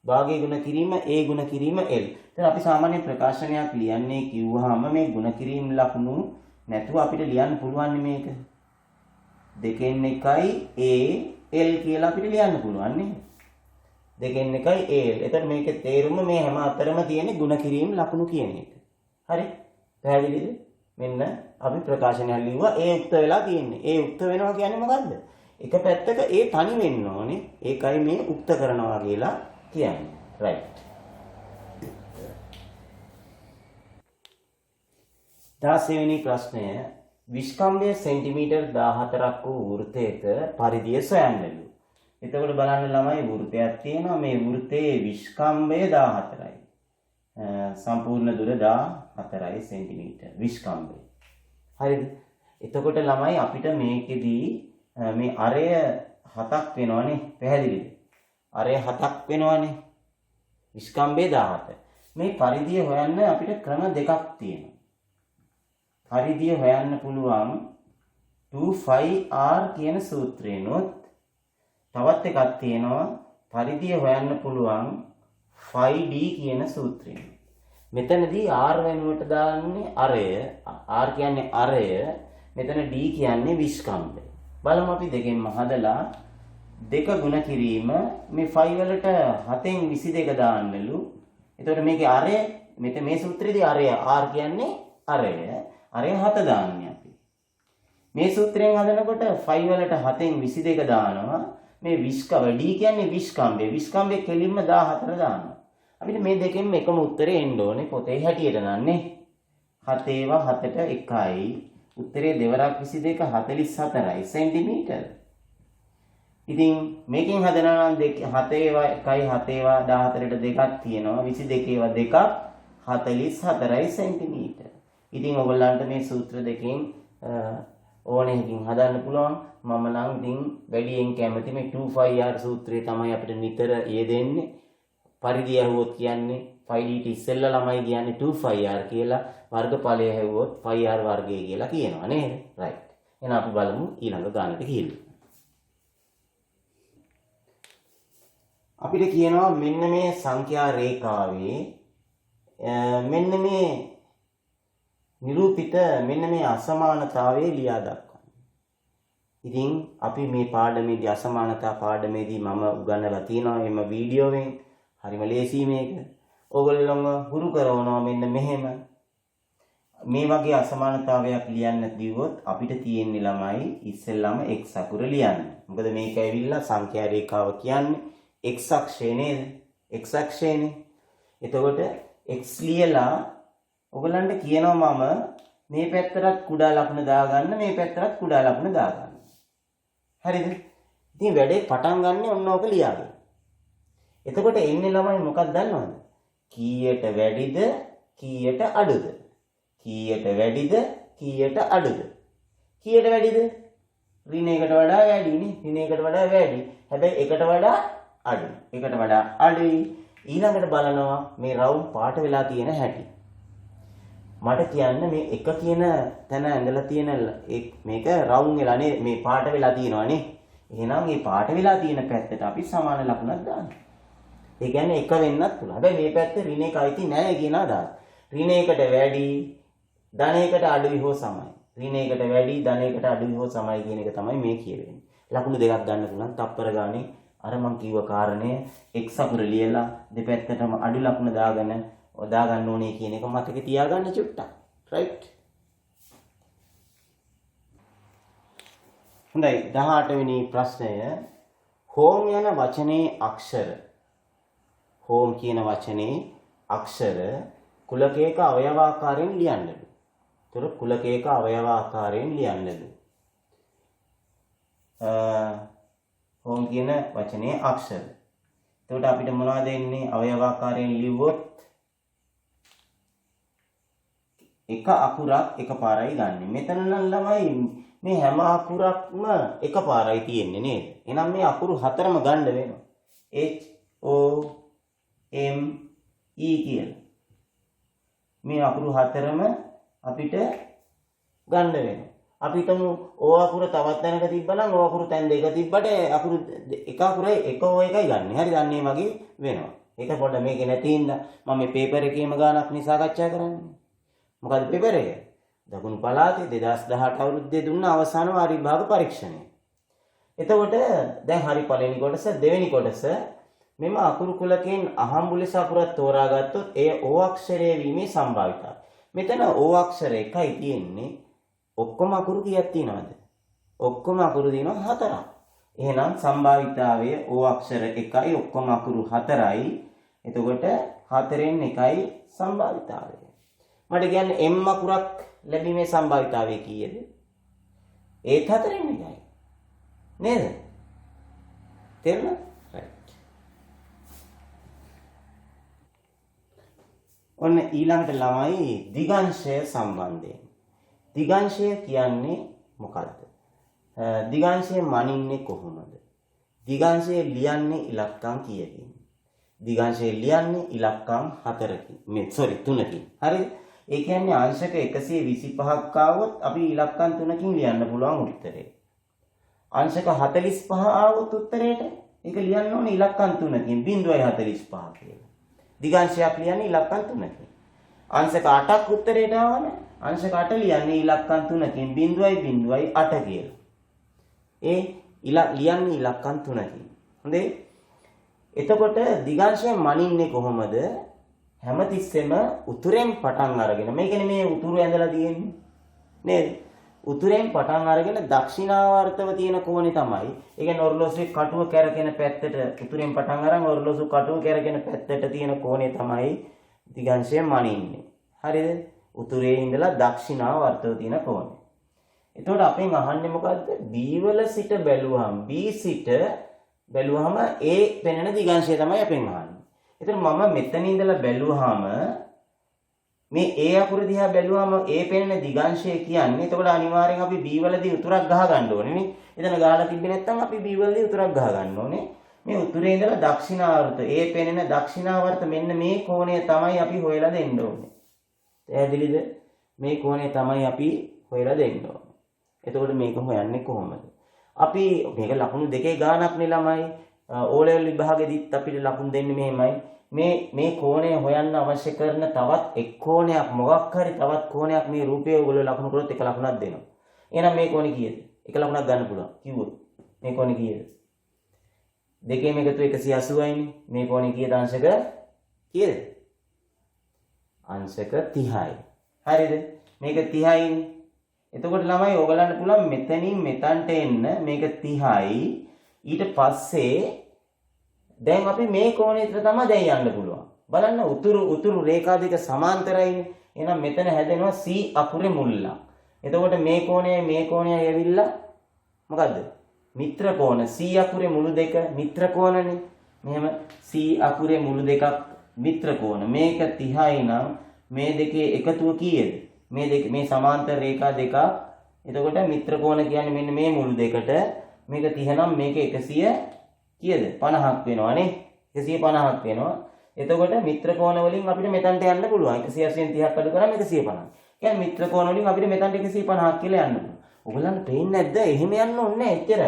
භාගය ගුණ කිරීම A ගුණ කිරීම L. එතන අපි සාමාන්‍ය ප්‍රකාශනයක් ලියන්නේ කිව්වහම මේ ගුණ කිරීම ලකුණු නැතුව අපිට ලියන්න පුළුවන් මේක. දෙකෙන් එකයි A L කියලා අපිට ලියන්න පුළුවන් නේ. දෙකෙන් එකයි L. එතකොට මේකේ තේරුම මේ හැම අතරම තියෙන ගුණ කිරීම ලකුණු කියන එක. හරි? පැහැදිලිද? මෙන්න අපි ප්‍රකාශනයක් ලිව්වා A උක්ත වෙලා තියෙන්නේ. A උක්ත වෙනවා කියන්නේ මොකද්ද? එක පැත්තක A තනි වෙන්න ඕනේ. ඒකයි මේ උක්ත කරනවා කියලා කියන්නේ. right. 16 වෙනි ප්‍රශ්නය විස්කම්භය සෙන්ටිමීටර් 14ක් වූ වෘත්තයක පරිධිය සොයන්නලු. එතකොට බලන්න ළමයි වෘත්තයක් තියෙනවා. මේ වෘත්තයේ විස්කම්භය 14යි. සම්පූර්ණ දුර 14යි සෙන්ටිමීටර් විස්කම්භය. හරිද? එතකොට ළමයි අපිට මේකෙදී මේ අරය 7ක් වෙනවනේ. පැහැදිලිද? අරය 7ක් වෙනවනේ. විස්කම්භය 17. මේ පරිධිය හොයන්න අපිට ක්‍රම දෙකක් තියෙනවා. පරිධිය හොයන්න පුළුවන් 2πr කියන සූත්‍රයෙන්ොත් තවත් එකක් තියෙනවා පරිධිය හොයන්න පුළුවන් 5D කියන සූත්‍රයෙන්. මෙතනදී R වෙනුවට දාන්නේ අරය. R කියන්නේ අරය. මෙතන D කියන්නේ විස්කම්භය. බලමු අපි දෙකෙන්ම හදලා දෙක ගුණ කිරීම මේ 5 වලට 7න් 22 දාන්නලු. එතකොට මේකේ අරය මෙතන මේ සූත්‍රයේදී අරය R කියන්නේ අරය. අරය 7 දාන්නේ අපි. මේ සූත්‍රයෙන් හදනකොට 5 වලට 7න් 22 දානවා. මේ විස්කව D කියන්නේ විස්කම්භය. විස්කම්භය කෙලින්ම 14 දානවා. අපිට මේ දෙකෙන්ම එකම උත්තරේ එන්න ඕනේ පොතේ හැටියට නන්නේ. 7 ඒවා 7ට 1යි. උත්තරේ දෙවරක් 22 44යි සෙන්ටිමීටර. ඉතින් මේකෙන් හදනවා නම් 7 ඒවා 1යි 7 ඒවා 14ට 2ක් තියෙනවා. 22 ඒවා 2ක් 44යි සෙන්ටිමීටර. ඉතින් ඔයගොල්ලන්ට මේ සූත්‍ර දෙකෙන් ඕනෙකින් හදන්න පුළුවන්. මම නම් ඉතින් වැඩියෙන් කැමති මේ 2πr සූත්‍රය තමයි අපිට නිතර යෙදෙන්නේ. පරිදි ඇහුවොත් කියන්නේ 5D ඉස්සෙල්ලා ළමයි කියන්නේ 2πr කියලා, වර්ගඵලය ඇහුවොත් πr වර්ගය කියලා කියනවා නේද? රයිට්. එහෙනම් අපි බලමු ඊළඟ ගානට කියලා. අපිට කියනවා මෙන්න මේ සංඛ්‍යා රේඛාවේ මෙන්න මේ නිරූපිත මෙන්න මේ අසමානතාවය ලියා දක්වන්න. ඉතින් අපි මේ පාඩමේදී අසමානතා පාඩමේදී මම උගන්වලා තියෙනවා එම වීඩියෝවෙන්. හරිම ලේසි මේක. ඕගොල්ලෝම හුරු කරනවා මෙන්න මෙහෙම. මේ වගේ අසමානතාවයක් ලියන්න දිව්වොත් අපිට තියෙන්නේ ළමයි ඉස්සෙල්ලාම x අකුර ලියන්න. මොකද මේක ඇවිල්ලා සංඛ්‍යා රේඛාව කියන්නේ x අක්ෂය නේද? x අක්ෂයනේ. එතකොට x ලියලා ඔයගලන්ට කියනවා මම මේ පැත්තට කුඩා ලකුණ දාගන්න, මේ පැත්තට කුඩා ලකුණ දාගන්න. හරිද? ඉතින් වැඩේ පටන් ගන්න ඔන්න ඕක ලියාගෙන. එතකොට එන්නේ ළමයි මොකක්ද දන්නවද? කීයට වැඩිද කීයට අඩුද? කීයට වැඩිද කීයට අඩුද? කීයට වැඩිද? ඍණ එකට වඩා වැඩිනේ. ඍණ එකට වඩා වැඩි. හැබැයි එකට වඩා අඩුයි. එකට වඩා අඩුයි. ඊළඟට බලනවා මේ රවුම් පාට වෙලා තියෙන හැටි. මට කියන්න මේ එක කියන තැන ඇඳලා තියෙන මේක රවුම් වෙලා නේ මේ පාට වෙලා තියෙනවා නේ. එහෙනම් මේ පාට වෙලා තියෙන පැත්තට අපි සමාන ලකුණක් දානවා. ඒ කියන්නේ එක වෙන්නත් පුළුවන්. හැබැයි මේ පැත්තේ ඍණ එක අයිති නැහැ කියන අදහස. ඍණ එකට වැඩි ධන එකට අඩුයි හෝ සමයි. ඍණ එකට වැඩි ධන එකට අඩුයි හෝ සමයි කියන එක තමයි මේ කියවෙන්නේ. ලකුණු දෙකක් ගන්න පුළුවන්. තප්පර ගානේ අර මං කිව්ව කාරණය x අකුර ලියලා දෙපැත්තටම අඩු ලකුණ දාගෙන ඔදා ගන්න ඕනේ කියන එක මතක තියාගන්න චුට්ටක්. රයිට්. හොඳයි 18 වෙනි ප්‍රශ්නය. හෝම් යන වචනේ අක්ෂර. හෝම් කියන වචනේ අක්ෂර කුලකයක අවයවාකාරයෙන් ලියන්නලු. ඒතර කුලකයක අවයවාකාරයෙන් ලියන්නලු. හෝම් කියන වචනේ අක්ෂර. එතකොට අපිට මොනවද එන්නේ අවයවාකාරයෙන් ලිව්වොත් එක අකුරක් එකපාරයි ගන්න. මෙතන නම් ළමයි මේ හැම අකුරක්ම එකපාරයි තියෙන්නේ නේද? එහෙනම් මේ අකුරු හතරම ගන්න වෙනවා. H O M E කියලා. මේ අකුරු හතරම අපිට ගන්න වෙනවා. අපි හිතමු O අකුර තවත් තැනක තිබ්බනම් O අකුරු තැන් දෙක තිබ්බට අකුරු එක අකුරයි එක O එකයි ගන්න. හරිද? අන්න ඒ වගේ වෙනවා. ඒක පොඩ්ඩ මේකේ නැති හින්දා මම මේ පේපර් එකේම ගානක් නේ සාකච්ඡා කරන්නේ. මොකද පේපර් එක? දකුණු පළාතේ 2018 අවුරුද්දේ දුන්න අවසාන වාරි විභාග පරීක්ෂණය. එතකොට දැන් හරි පළවෙනි කොටස දෙවෙනි කොටස මෙම අකුරු කුලකෙන් අහම්බු ලෙස අකුරක් තෝරාගත්තොත් එය O අක්ෂරයේ වීමේ සම්භාවිතාවය. මෙතන O අක්ෂර එකයි තියෙන්නේ. ඔක්කොම අකුරු කීයක් තියෙනවද? ඔක්කොම අකුරු තියෙනවා 4ක්. එහෙනම් සම්භාවිතාවය O අක්ෂර එකයි ඔක්කොම අකුරු 4යි. එතකොට 4න් එකයි සම්භාවිතාවය. මට කියන්නේ M අකුරක් ලැබීමේ සම්භාවිතාවය කීයද? ඒත් 4න් එකයි. නේද? තේරුණා? ඔන්න ඊළඟට ළමයි දිගංශය සම්බන්ධයෙන්. දිගංශය කියන්නේ මොකක්ද? දිගංශය මනින්නේ කොහොමද? දිගංශය ලියන්නේ ඉලක්කම් කීයකින්? දිගංශය ලියන්නේ ඉලක්කම් 3කින්. හරිද? ඒ කියන්නේ අංශක 125ක් ආවොත් අපි ඉලක්කම් 3කින් ලියන්න පුළුවන් උත්තරේ. අංශක 45 ආවොත් උත්තරේට ඒක ලියන්න ඕනේ ඉලක්කම් 3කින් 0.45 කියලා. දිගංශයක් ලියන්නේ ඉලක්කම් 3කින්. අංශක 8ක් උත්තරේට ආවනේ. අංශක 8 ලියන්නේ ඉලක්කම් 3කින් 0.08 කියලා. ඒ ලියන්නේ ඉලක්කම් 3කින්. හොඳේ. එතකොට දිගංශයෙන් මනින්නේ කොහොමද? හැමතිස්සෙම උතුරෙන් පටන් අරගෙන මේ කියන්නේ මේ උතුරු ඇඳලා තියෙන්නේ නේද? උතුරෙන් පටන් අරගෙන දක්ෂිනාවර්තව තියෙන කෝණේ තමයි. ඒ කියන්නේ ඔරලෝසුවේ කටුව කැරගෙන පැත්තට උතුරෙන් පටන් අරන් ඔරලෝසු කටුව කැරගෙන පැත්තට තියෙන කෝණේ තමයි දිගංශයෙන් මනින්නේ. හරිද? උතුරේ ඉඳලා දක්ෂිනාවර්තව තියෙන කෝණේ. එතකොට අපෙන් අහන්නේ මොකද්ද? B වල සිට බැලුවහම B සිට බැලුවහම A පෙනෙන දිගංශය තමයි අපෙන් අහන්නේ. එතන මම මෙතන ඉඳලා බැලුවාම මේ A අකුර දිහා බැලුවාම A පෙනෙන දිගංශය කියන්නේ එතකොට අනිවාර්යෙන් අපි B වලදී උතුරක් ගහ ගන්න ඕනේ නේ. එතන ගහලා තිබ්බේ නැත්නම් අපි B වලදී උතුරක් ගහ ගන්න ඕනේ. මේ උතුරේ ඉඳලා දක්ෂිනාවර්ත A පෙනෙන දක්ෂිනාවර්ත මෙන්න මේ කෝණය තමයි අපි හොයලා දෙන්න ඕනේ. පැහැදිලිද? මේ කෝණය තමයි අපි හොයලා දෙන්න ඕනේ. එතකොට මේක හොයන්නේ කොහොමද? අපි මේක ලකුණු දෙකේ ගානක් නේ ළමයි. O level විභාගෙදිත් අපිට ලකුණු දෙන්නේ මෙහෙමයි. මේ කෝණය හොයන්න අවශ්‍ය කරන තවත් එක් කෝණයක් මොකක් හරි තවත් කෝණයක් මේ රූපයේ ඔයගොල්ලෝ ලකුණු කරොත් එක ලකුණක් දෙනවා. එහෙනම් මේ කෝණය කීයද? එක ලකුණක් ගන්න පුළුවන්. කිව්වොත් මේ කෝණය කීයද? දෙකේම එකතු 180යිනේ. මේ කෝණය කීයද අංශක? කීයද? අංශක 30යි. හරිද? මේක 30යිනේ. එතකොට ළමයි ඔයගලන්ට පුළුවන් මෙතනින් මෙතනට එන්න මේක 30යි. ඊට පස්සේ දැන් අපි මේ කෝණයට තමයි දැන් යන්න පුළුවන්. බලන්න උතුරු රේඛා දෙක සමාන්තරයිනේ. එහෙනම් මෙතන හැදෙනවා C අකුරේ මුල්ලක්. එතකොට මේ කෝණයයි ඇවිල්ලා මොකද්ද? මිත්‍ර කෝණ. C අකුරේ මුළු දෙක මිත්‍ර කෝණනේ. මෙහෙම C අකුරේ මුළු දෙකක් මිත්‍ර කෝණ. මේක 30යි නම් මේ දෙකේ එකතුව කීයද? මේ සමාන්තර රේඛා දෙකක්. එතකොට මිත්‍ර කෝණ කියන්නේ මෙන්න මේ මුළු දෙකට. මේක 30 නම් මේක 100 කීයද? 50ක් වෙනවා නේ. 150ක් වෙනවා. එතකොට මිත්‍ර කෝණ වලින් අපිට මෙතනට යන්න පුළුවන්. 180න් 30ක් අඩු කරාම 150. කියන්නේ මිත්‍ර කෝණ වලින් අපිට මෙතනට 150ක් කියලා යන්න පුළුවන්. ඔයගලන්ට පේන්නේ නැද්ද? එහෙම යන්න ඕනේ නැහැ එච්චර.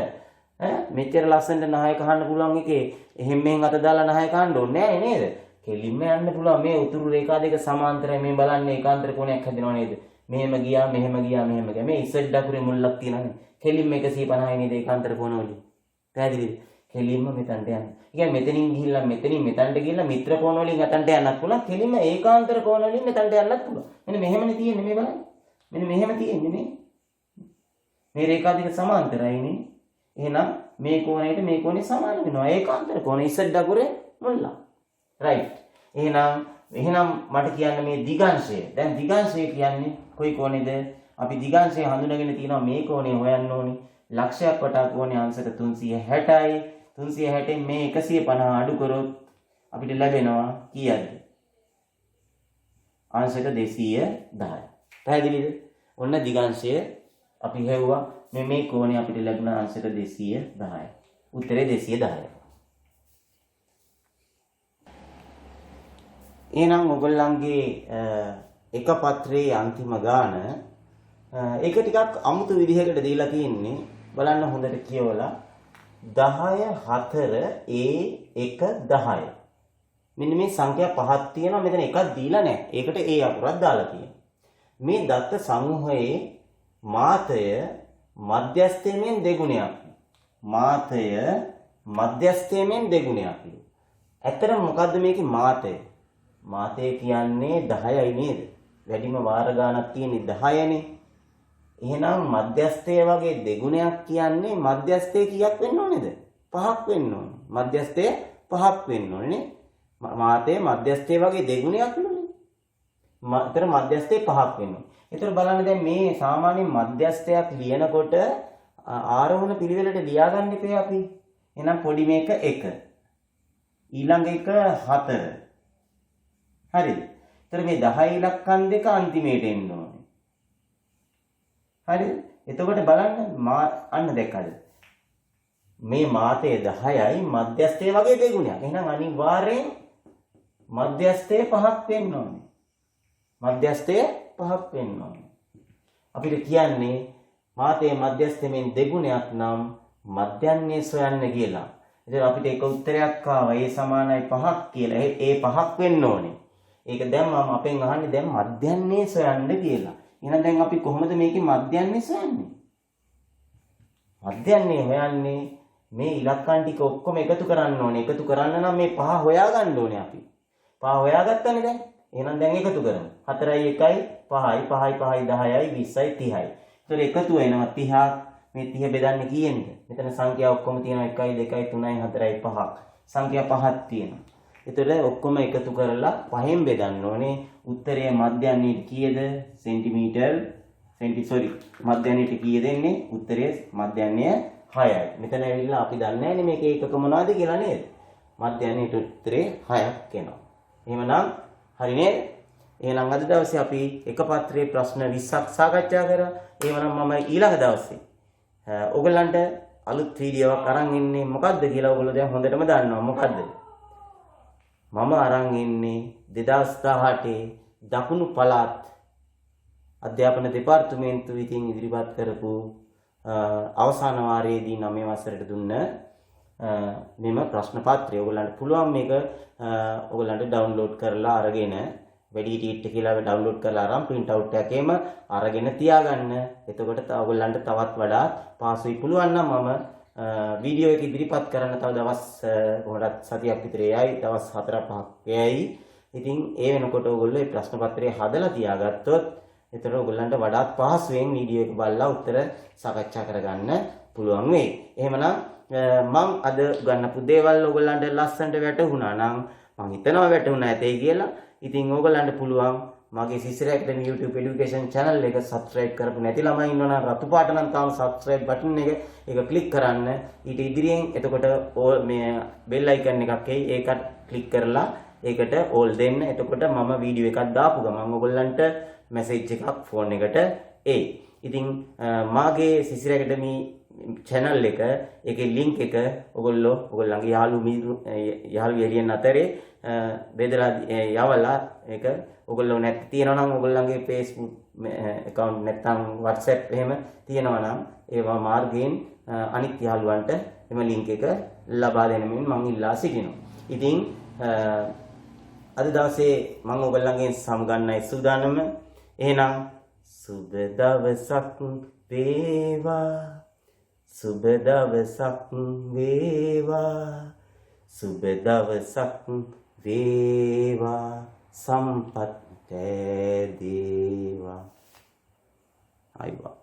මෙච්චර ලස්සනට නහය කහන්න පුළුවන් එකේ එහෙම මෙහෙන් අත දාලා නහය කහන්න ඕනේ නැහැ නේද? කෙලින්ම යන්න පුළුවන්. මේ උතුරු රේඛා දෙක සමාන්තරයි. මේ බලන්න ඒකාන්තර කෝණයක් හැදෙනව නේද? මෙහෙම ගියා මෙහෙම ගියා මෙහෙම ගියා. මේ Z අකුරේ මුල්ලක් තියෙනවානේ. කෙලින්ම 150යි නේද ඒකාන්තර කෝණ වලින්. පැහැදිලිද? කෙලින්ම මෙතනට යන්න. ඒ කියන්නේ මෙතනින් ගිහිල්ලා මෙතනින් මෙතනට ගිහිල්ලා මිත්‍ර කෝණ වලින් අතන්ට යන්නත් පුළුවන්. කෙලින්ම ඒකාන්තර කෝණ වලින් මෙතනට යන්නත් පුළුවන්. මෙන්න මෙහෙමනේ තියෙන්නේ මේ බලන්න. මෙන්න මෙහෙම තියෙන්නේ නේ. මේ රේඛා දෙක සමාන්තරයිනේ. එහෙනම් මේ කෝණයට මේ කෝණය සමාන වෙනවා. ඒකාන්තර කෝණ Z අකුරේ මුල්ල. right. එහෙනම් මට කියන්න මේ දිගංශය. දැන් දිගංශය කියන්නේ කොයි කෝණේද? අපි දිගංශය හඳුනගෙන තියෙනවා මේ කෝණය හොයන්න ඕනේ. ලක්ෂයක් වටා කෝණය අංශක 360යි. 360න් මේ 150 අඩු කරොත් අපිට ලැබෙනවා කීයද? අංශක 210. පැහැදිලිද? ඔන්න දිගංශය අපි හෙව්වා. මේ කෝණය අපිට ලැබුණ අංශක 210. උත්තරේ 210. එහෙනම් ඔයගොල්ලන්ගේ එක පත්‍රයේ අන්තිම ගාන ඒක ටිකක් අමුතු විදිහකට දීලා තියෙන්නේ. බලන්න හොඳට කියවලා 10 4 A 1 10. මෙන්න මේ සංඛ්‍යා පහක් තියෙනවා. මෙතන එකක් දීලා නැහැ. ඒකට A අකුරක් දාලා තියෙනවා. මේ දත්ත සමූහයේ මාතය මධ්‍යස්ථයෙන් දෙගුණයක්. මාතය මධ්‍යස්ථයෙන් දෙගුණයක්. ඇත්තටම මොකද්ද මේකේ මාතය? මාතය කියන්නේ 10යි නේද? වැඩිම වාර ගානක් තියෙන්නේ 10නේ. එහෙනම් මධ්‍යස්ථය වගේ දෙගුණයක් කියන්නේ මධ්‍යස්ථය කීයක් වෙන්න ඕනේද? 5ක් වෙන්න ඕනේ. මධ්‍යස්ථය 5ක් වෙන්න ඕනේ. මාතේ මධ්‍යස්ථය වගේ දෙගුණයක් නෙමෙයි. මාතර මධ්‍යස්ථය 5ක් වෙන්න ඕනේ. ඒතර බලන්න දැන් මේ සාමාන්‍ය මධ්‍යස්ථයක් ලියනකොට ආරෝහණ පිළිවෙලට ලියාගන්න ඉපේ අපි. එහෙනම් පොඩි මේක 1. ඊළඟ එක 4. හරිද? ඒතර මේ 10 ඉලක්කම් දෙක අන්තිමේට එන්න ඕනේ. හරිද? එතකොට බලන්න අන්න දැක්කද? මේ මාතේ 10යි මධ්‍යස්ථය වගේ දෙගුණයක්. එහෙනම් අනිවාර්යෙන් මධ්‍යස්ථය 5ක් වෙන්න ඕනේ. මධ්‍යස්ථය 5ක් වෙන්න ඕනේ. අපිට කියන්නේ මාතේ මධ්‍යස්ථයෙන් දෙගුණයක් නම් මධ්‍යන්නේ සොයන්න කියලා. ඉතින් අපිට එක උත්තරයක් ආවා ඒ සමානයි 5ක් කියලා. ඒ 5ක් වෙන්න ඕනේ. ඒක දැන් මම අපෙන් අහන්නේ දැන් මධ්‍යන්නේ සොයන්න කියලා. එහෙනම් දැන් අපි කොහොමද මේකේ මධ්‍යන්නේ සොයන්නේ? මධ්‍යන්නේ හොයන්නේ මේ ඉලක්කම් ටික ඔක්කොම එකතු කරන්න ඕනේ. එකතු කරන්න නම් මේ 5 හොයාගන්න ඕනේ අපි. 5 හොයාගත්තනේ දැන්. එහෙනම් දැන් එකතු කරමු. 4යි 1යි 5යි 5යි 5යි 10යි 20යි 30යි. ඒතර එකතු වෙනවා 30ක්. මේ 30 බෙදන්නේ කීයෙන්ද? මෙතන සංඛ්‍යා ඔක්කොම තියෙනවා 1යි 2යි 3යි 4යි 5ක්. සංඛ්‍යා 5ක් තියෙනවා. ඒතර ඔක්කොම එකතු කරලා 5න් බෙදන්න ඕනේ. උත්තරය මධ්‍යන්නයට කීයද? සෙන්ටිමීටර් මධ්‍යන්නයට කීයද එන්නේ? උත්තරය මධ්‍යන්නය 6යි. මෙතන ඇවිල්ලා අපි දන්නේ නැහැ මේක ඒකක මොනවද කියලා නේද? මධ්‍යන්නයට උත්තරේ 6ක් එනවා. එහෙමනම් හරි නේද? එහෙනම් අද දවසේ අපි එක පත්‍රයේ ප්‍රශ්න 20ක් සාකච්ඡා කරා. එහෙමනම් මම ඊළඟ දවසේ ඔයගලන්ට අලුත් වීඩියෝවක් අරන් ඉන්නේ මොකද්ද කියලා ඔයගොල්ලෝ දැන් හොඳටම දන්නවා. මොකද්ද? මම අරන් ඉන්නේ 2018 දකුණු පළාත් අධ්‍යාපන දෙපාර්තමේන්තුව විසින් ඉදිරිපත් කරපු අවසාන වාරයේදී 9 වසරට දුන්න මෙම ප්‍රශ්න පත්‍රය. ඔයගලන්ට පුළුවන් මේක ඔයගලන්ට ඩවුන්ලෝඩ් කරලා අරගෙන වැඩිහිටියට කියලා ඩවුන්ලෝඩ් කරලා අරන් print out එකේම අරගෙන තියාගන්න. එතකොට ඔයගලන්ට තවත් වඩා පාසුයි. පුළුවන් නම් මම වීඩියෝ එක ඉදිරිපත් කරන්න තව දවස් කොහොමදත් සතියක් විතර යයි. දවස් 4-5ක් යයි. ඉතින් ඒ වෙනකොට ඔයගොල්ලෝ මේ ප්‍රශ්න පත්‍රය හදලා තියාගත්තොත් එතකොට ඔයගලන්ට වඩාත් පහසුවෙන් වීඩියෝ එක බලලා උත්තර සාකච්ඡා කරගන්න පුළුවන් වෙයි. එහෙමනම් මම අද ගන්නපු දේවල් ඔයගලන්ට ලස්සනට වැටහුණා නම් මම හිතනවා වැටහුණා ඇතේ කියලා. ඉතින් ඕගලන්ට පුළුවන් මගේ සිසිර ඇකඩමි YouTube education channel එක subscribe කරපු නැති ළමයි ඉන්නවනම් රතු පාට නම් තාම subscribe button එක click කරන්න. ඊට ඉදිරියෙන් එතකොට මේ bell icon එකක් එයි. ඒකට click කරලා ඒකට all දෙන්න. එතකොට මම වීඩියෝ එකක් දාපු ගමන් ඔයගලන්ට message එකක් phone එකට එයි. ඉතින් මාගේ සිසිර ඇකඩමි channel එක ඒකේ link එක ඔයගොල්ලන්ගේ යාළු එළියන් අතරේ බෙදලා යවලා ඒක ඔයගොල්ලෝ නැති තියෙනවා නම් ඔයගොල්ලන්ගේ Facebook account නැත්නම් WhatsApp එහෙම තියෙනවා නම් ඒවා මාර්ගයෙන් අනිත් යාළුවන්ට එම link එක ලබා දෙන්න මම ඉල්ලා සිටිනවා. ඉතින් අද දවසේ මම ඔයගොල්ලන්ගෙන් සමුගන්නයි සූදානම. එහෙනම් සුබ දවසක් වේවා. සුබ දවසක් වේවා. සුබ දවසක් වේවා. සම්පත් දේවා. අයවා